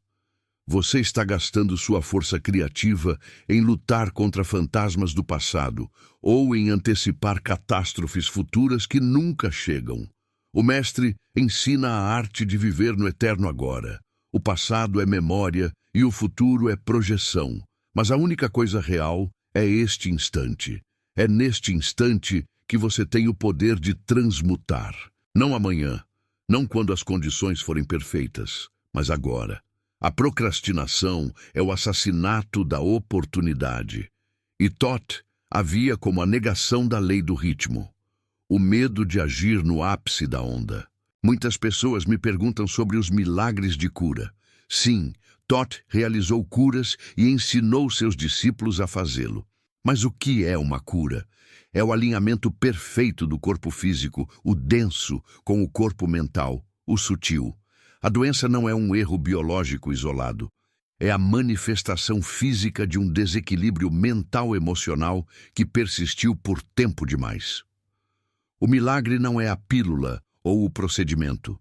Você está gastando sua força criativa em lutar contra fantasmas do passado ou em antecipar catástrofes futuras que nunca chegam. O mestre ensina a arte de viver no eterno agora. O passado é memória e o futuro é projeção. Mas a única coisa real é este instante. É neste instante que você tem o poder de transmutar. Não amanhã, não quando as condições forem perfeitas, mas agora. A procrastinação é o assassinato da oportunidade. E Thoth a via como a negação da lei do ritmo. O medo de agir no ápice da onda. Muitas pessoas me perguntam sobre os milagres de cura. Sim, Thoth realizou curas e ensinou seus discípulos a fazê-lo. Mas o que é uma cura? É o alinhamento perfeito do corpo físico, o denso, com o corpo mental, o sutil. A doença não é um erro biológico isolado. É a manifestação física de um desequilíbrio mental-emocional que persistiu por tempo demais. O milagre não é a pílula ou o procedimento.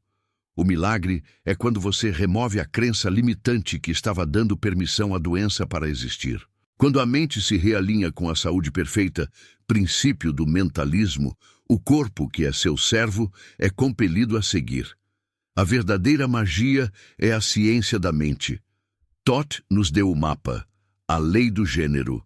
O milagre é quando você remove a crença limitante que estava dando permissão à doença para existir. Quando a mente se realinha com a saúde perfeita, princípio do mentalismo, o corpo, que é seu servo, é compelido a seguir. A verdadeira magia é a ciência da mente. Thoth nos deu o mapa, a lei do gênero.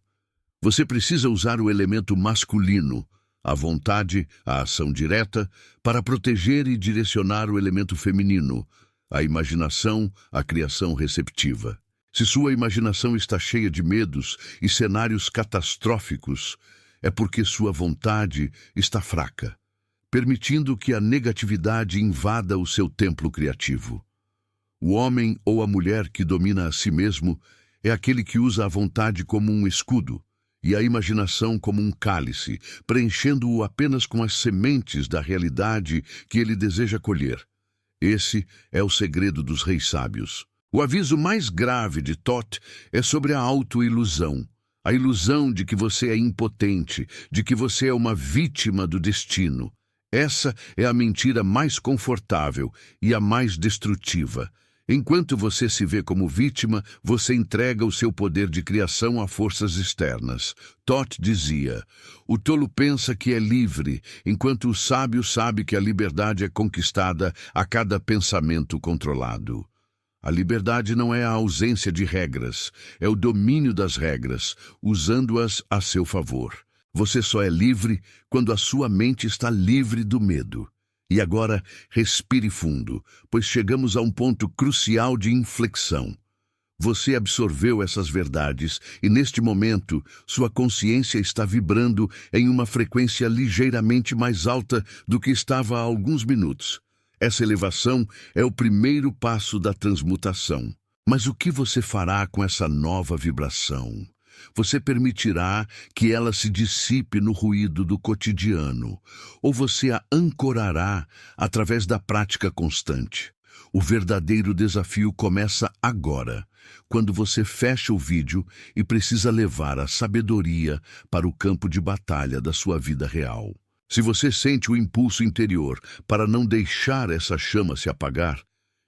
Você precisa usar o elemento masculino, a vontade, a ação direta, para proteger e direcionar o elemento feminino, a imaginação, a criação receptiva. Se sua imaginação está cheia de medos e cenários catastróficos, é porque sua vontade está fraca, permitindo que a negatividade invada o seu templo criativo. O homem ou a mulher que domina a si mesmo é aquele que usa a vontade como um escudo e a imaginação como um cálice, preenchendo-o apenas com as sementes da realidade que ele deseja colher. Esse é o segredo dos reis sábios. O aviso mais grave de Thoth é sobre a autoilusão. A ilusão de que você é impotente, de que você é uma vítima do destino. Essa é a mentira mais confortável e a mais destrutiva. Enquanto você se vê como vítima, você entrega o seu poder de criação a forças externas. Thoth dizia: o tolo pensa que é livre, enquanto o sábio sabe que a liberdade é conquistada a cada pensamento controlado. A liberdade não é a ausência de regras, é o domínio das regras, usando-as a seu favor. Você só é livre quando a sua mente está livre do medo. E agora, respire fundo, pois chegamos a um ponto crucial de inflexão. Você absorveu essas verdades e, neste momento, sua consciência está vibrando em uma frequência ligeiramente mais alta do que estava há alguns minutos. Essa elevação é o primeiro passo da transmutação. Mas o que você fará com essa nova vibração? Você permitirá que ela se dissipe no ruído do cotidiano, ou você a ancorará através da prática constante. O verdadeiro desafio começa agora, quando você fecha o vídeo e precisa levar a sabedoria para o campo de batalha da sua vida real. Se você sente o impulso interior para não deixar essa chama se apagar,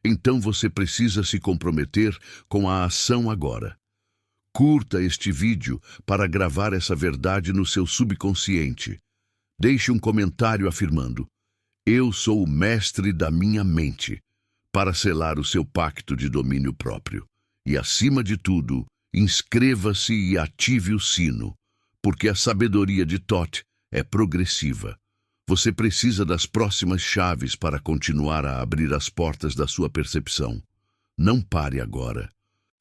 então você precisa se comprometer com a ação agora. Curta este vídeo para gravar essa verdade no seu subconsciente. Deixe um comentário afirmando: "Eu sou o mestre da minha mente", para selar o seu pacto de domínio próprio. E, acima de tudo, inscreva-se e ative o sino, porque a sabedoria de Thoth é progressiva. Você precisa das próximas chaves para continuar a abrir as portas da sua percepção. Não pare agora.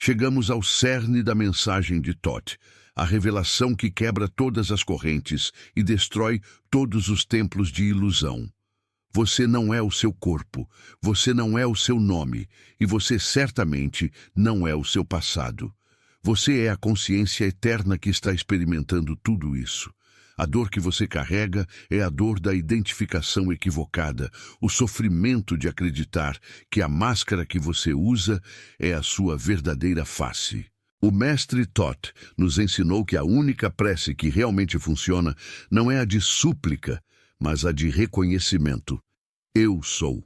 Chegamos ao cerne da mensagem de Thoth, a revelação que quebra todas as correntes e destrói todos os templos de ilusão. Você não é o seu corpo, você não é o seu nome, e você certamente não é o seu passado. Você é a consciência eterna que está experimentando tudo isso. A dor que você carrega é a dor da identificação equivocada, o sofrimento de acreditar que a máscara que você usa é a sua verdadeira face. O mestre Thoth nos ensinou que a única prece que realmente funciona não é a de súplica, mas a de reconhecimento. Eu sou.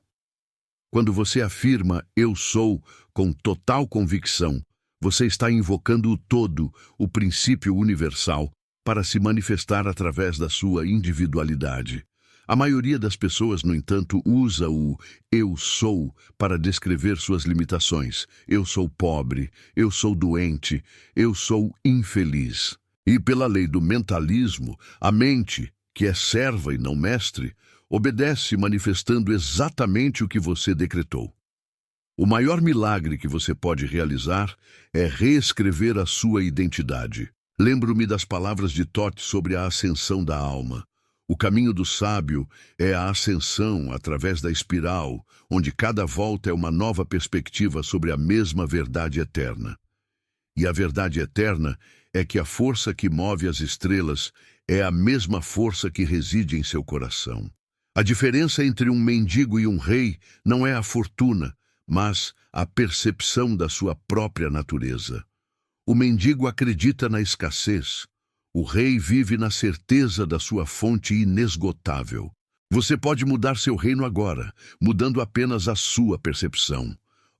Quando você afirma "eu sou" com total convicção, você está invocando o todo, o princípio universal, para se manifestar através da sua individualidade. A maioria das pessoas, no entanto, usa o "eu sou" para descrever suas limitações. Eu sou pobre, eu sou doente, eu sou infeliz. E pela lei do mentalismo, a mente, que é serva e não mestre, obedece manifestando exatamente o que você decretou. O maior milagre que você pode realizar é reescrever a sua identidade. Lembro-me das palavras de Thoth sobre a ascensão da alma. O caminho do sábio é a ascensão através da espiral, onde cada volta é uma nova perspectiva sobre a mesma verdade eterna. E a verdade eterna é que a força que move as estrelas é a mesma força que reside em seu coração. A diferença entre um mendigo e um rei não é a fortuna, mas a percepção da sua própria natureza. O mendigo acredita na escassez. O rei vive na certeza da sua fonte inesgotável. Você pode mudar seu reino agora, mudando apenas a sua percepção.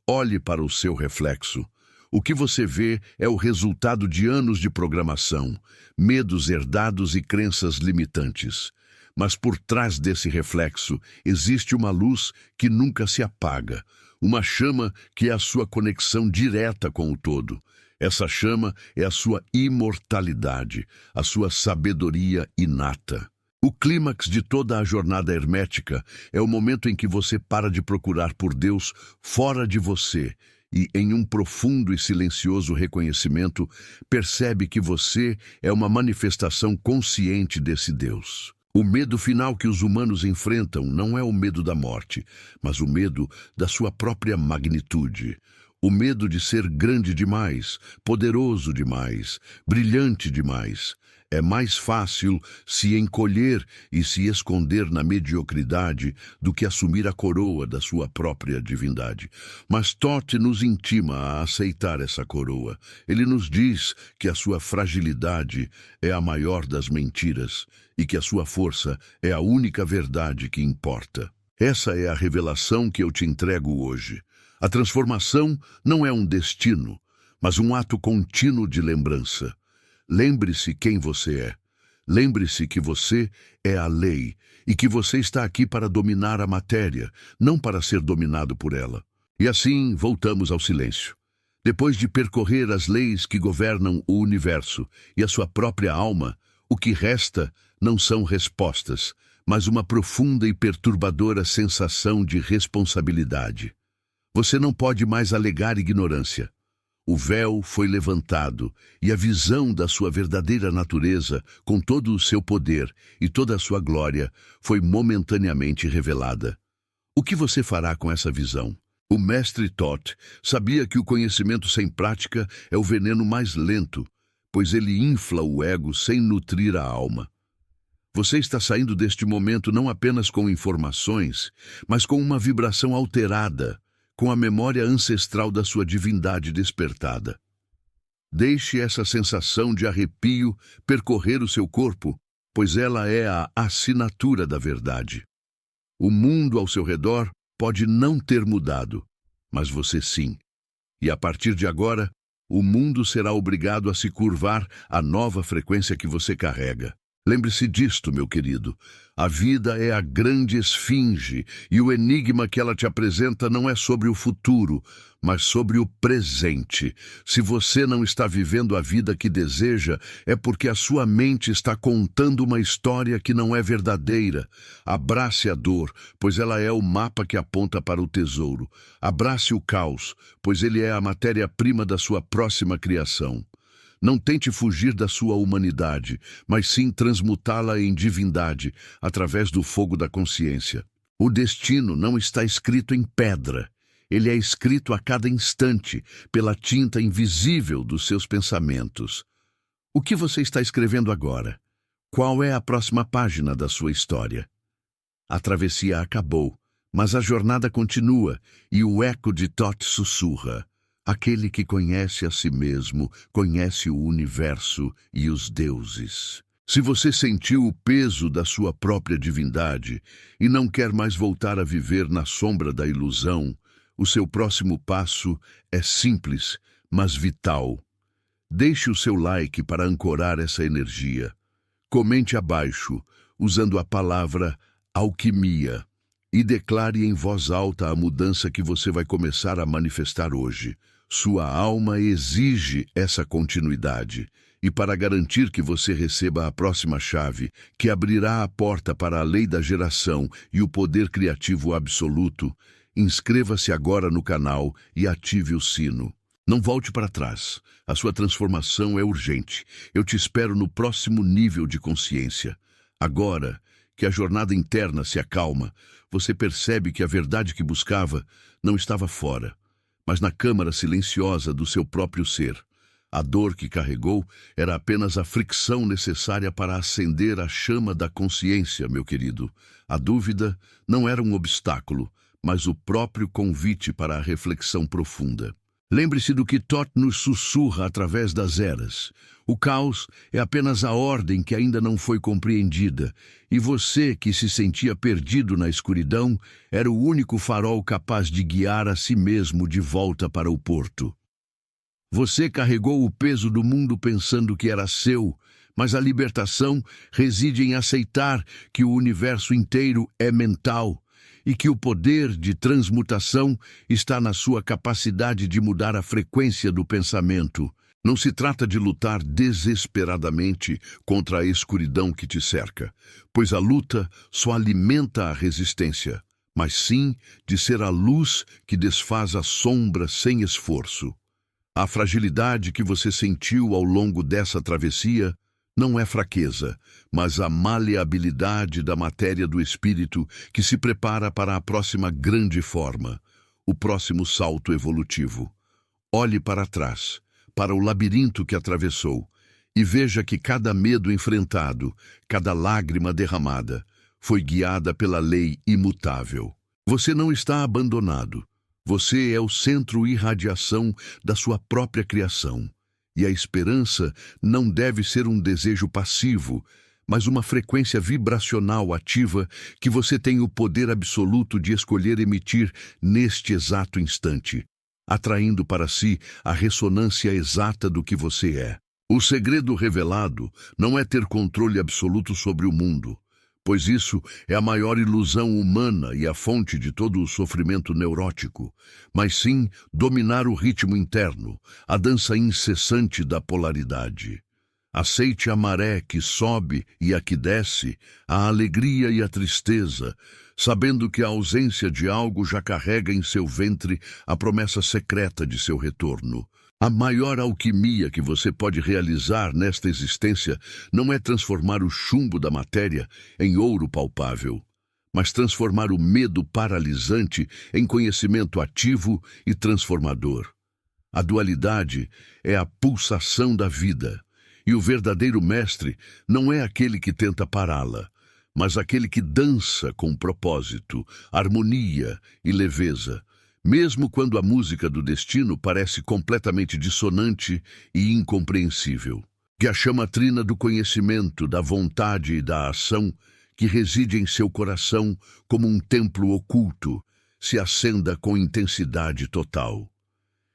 Olhe para o seu reflexo. O que você vê é o resultado de anos de programação, medos herdados e crenças limitantes. Mas por trás desse reflexo existe uma luz que nunca se apaga, uma chama que é a sua conexão direta com o todo. Essa chama é a sua imortalidade, a sua sabedoria inata. O clímax de toda a jornada hermética é o momento em que você para de procurar por Deus fora de você e, em um profundo e silencioso reconhecimento, percebe que você é uma manifestação consciente desse Deus. O medo final que os humanos enfrentam não é o medo da morte, mas o medo da sua própria magnitude. O medo de ser grande demais, poderoso demais, brilhante demais. É mais fácil se encolher e se esconder na mediocridade do que assumir a coroa da sua própria divindade. Mas Thoth nos intima a aceitar essa coroa. Ele nos diz que a sua fragilidade é a maior das mentiras e que a sua força é a única verdade que importa. Essa é a revelação que eu te entrego hoje. A transformação não é um destino, mas um ato contínuo de lembrança. Lembre-se quem você é. Lembre-se que você é a lei e que você está aqui para dominar a matéria, não para ser dominado por ela. E assim voltamos ao silêncio. Depois de percorrer as leis que governam o universo e a sua própria alma, o que resta não são respostas, mas uma profunda e perturbadora sensação de responsabilidade. Você não pode mais alegar ignorância. O véu foi levantado e a visão da sua verdadeira natureza, com todo o seu poder e toda a sua glória, foi momentaneamente revelada. O que você fará com essa visão? O mestre Thoth sabia que o conhecimento sem prática é o veneno mais lento, pois ele infla o ego sem nutrir a alma. Você está saindo deste momento não apenas com informações, mas com uma vibração alterada, com a memória ancestral da sua divindade despertada. Deixe essa sensação de arrepio percorrer o seu corpo, pois ela é a assinatura da verdade. O mundo ao seu redor pode não ter mudado, mas você sim. E a partir de agora, o mundo será obrigado a se curvar à nova frequência que você carrega. Lembre-se disto, meu querido. A vida é a grande esfinge e o enigma que ela te apresenta não é sobre o futuro, mas sobre o presente. Se você não está vivendo a vida que deseja, é porque a sua mente está contando uma história que não é verdadeira. Abrace a dor, pois ela é o mapa que aponta para o tesouro. Abrace o caos, pois ele é a matéria-prima da sua próxima criação. Não tente fugir da sua humanidade, mas sim transmutá-la em divindade, através do fogo da consciência. O destino não está escrito em pedra. Ele é escrito a cada instante, pela tinta invisível dos seus pensamentos. O que você está escrevendo agora? Qual é a próxima página da sua história? A travessia acabou, mas a jornada continua, e o eco de Thoth sussurra. Aquele que conhece a si mesmo, conhece o universo e os deuses. Se você sentiu o peso da sua própria divindade e não quer mais voltar a viver na sombra da ilusão, o seu próximo passo é simples, mas vital. Deixe o seu like para ancorar essa energia. Comente abaixo, usando a palavra alquimia, e declare em voz alta a mudança que você vai começar a manifestar hoje. Sua alma exige essa continuidade, e para garantir que você receba a próxima chave, que abrirá a porta para a lei da geração e o poder criativo absoluto, inscreva-se agora no canal e ative o sino. Não volte para trás. A sua transformação é urgente. Eu te espero no próximo nível de consciência. Agora que a jornada interna se acalma, você percebe que a verdade que buscava não estava fora, mas na câmara silenciosa do seu próprio ser. A dor que carregou era apenas a fricção necessária para acender a chama da consciência, meu querido. A dúvida não era um obstáculo, mas o próprio convite para a reflexão profunda. Lembre-se do que Thoth nos sussurra através das eras. O caos é apenas a ordem que ainda não foi compreendida, e você, que se sentia perdido na escuridão, era o único farol capaz de guiar a si mesmo de volta para o porto. Você carregou o peso do mundo pensando que era seu, mas a libertação reside em aceitar que o universo inteiro é mental, e que o poder de transmutação está na sua capacidade de mudar a frequência do pensamento. Não se trata de lutar desesperadamente contra a escuridão que te cerca, pois a luta só alimenta a resistência, mas sim de ser a luz que desfaz a sombra sem esforço. A fragilidade que você sentiu ao longo dessa travessia não é fraqueza, mas a maleabilidade da matéria do espírito que se prepara para a próxima grande forma, o próximo salto evolutivo. Olhe para trás, para o labirinto que atravessou, e veja que cada medo enfrentado, cada lágrima derramada, foi guiada pela lei imutável. Você não está abandonado. Você é o centro e irradiação da sua própria criação. E a esperança não deve ser um desejo passivo, mas uma frequência vibracional ativa que você tem o poder absoluto de escolher emitir neste exato instante, atraindo para si a ressonância exata do que você é. O segredo revelado não é ter controle absoluto sobre o mundo, pois isso é a maior ilusão humana e a fonte de todo o sofrimento neurótico, mas sim dominar o ritmo interno, a dança incessante da polaridade. Aceite a maré que sobe e a que desce, a alegria e a tristeza, sabendo que a ausência de algo já carrega em seu ventre a promessa secreta de seu retorno. A maior alquimia que você pode realizar nesta existência não é transformar o chumbo da matéria em ouro palpável, mas transformar o medo paralisante em conhecimento ativo e transformador. A dualidade é a pulsação da vida, E o verdadeiro mestre não é aquele que tenta pará-la, mas aquele que dança com propósito, harmonia e leveza, mesmo quando a música do destino parece completamente dissonante e incompreensível. Que a chama trina do conhecimento, da vontade e da ação, que reside em seu coração como um templo oculto, se acenda com intensidade total.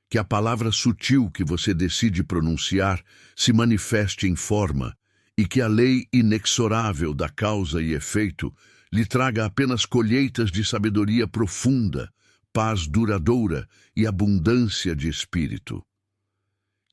Que a palavra sutil que você decide pronunciar se manifeste em forma e que a lei inexorável da causa e efeito lhe traga apenas colheitas de sabedoria profunda, paz duradoura e abundância de espírito.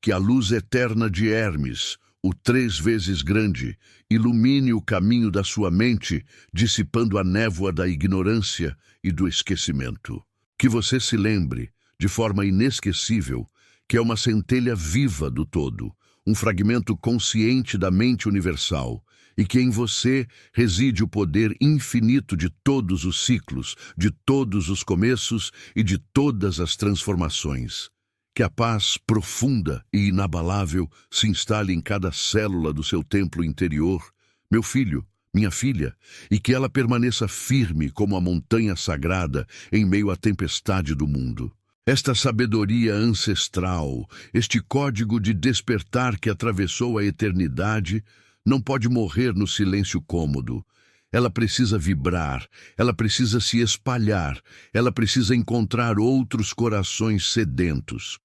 Que a luz eterna de Hermes, o 3 vezes grande, ilumine o caminho da sua mente, dissipando a névoa da ignorância e do esquecimento. Que você se lembre, de forma inesquecível, que é uma centelha viva do todo, um fragmento consciente da mente universal, e que em você reside o poder infinito de todos os ciclos, de todos os começos e de todas as transformações. Que a paz profunda e inabalável se instale em cada célula do seu templo interior, meu filho, minha filha, e que ela permaneça firme como a montanha sagrada em meio à tempestade do mundo. Esta sabedoria ancestral, este código de despertar que atravessou a eternidade, não pode morrer no silêncio cômodo. Ela precisa vibrar, ela precisa se espalhar, ela precisa encontrar outros corações sedentos.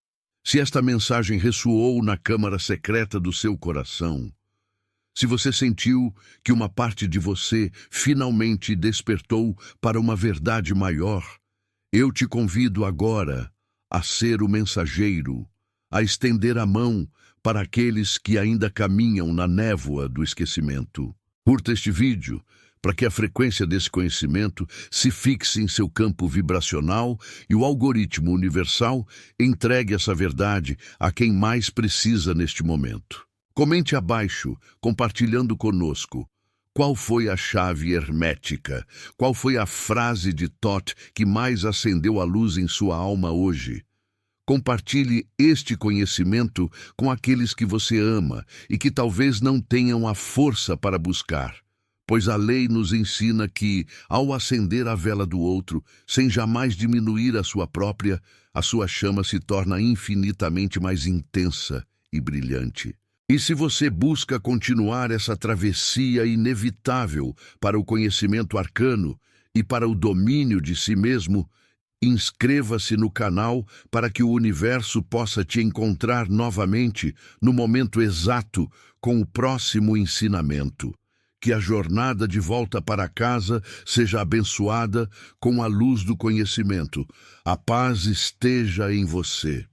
Se esta mensagem ressoou na câmara secreta do seu coração, se você sentiu que uma parte de você finalmente despertou para uma verdade maior, eu te convido agora a ser o mensageiro, a estender a mão para aqueles que ainda caminham na névoa do esquecimento. Curta este vídeo para que a frequência desse conhecimento se fixe em seu campo vibracional e o algoritmo universal entregue essa verdade a quem mais precisa neste momento. Comente abaixo, compartilhando conosco. Qual foi a chave hermética? Qual foi a frase de Thoth que mais acendeu a luz em sua alma hoje? Compartilhe este conhecimento com aqueles que você ama e que talvez não tenham a força para buscar, pois a lei nos ensina que, ao acender a vela do outro, sem jamais diminuir a sua própria, a sua chama se torna infinitamente mais intensa e brilhante. E se você busca continuar essa travessia inevitável para o conhecimento arcano e para o domínio de si mesmo, inscreva-se no canal para que o universo possa te encontrar novamente no momento exato com o próximo ensinamento. Que a jornada de volta para casa seja abençoada com a luz do conhecimento. A paz esteja em você.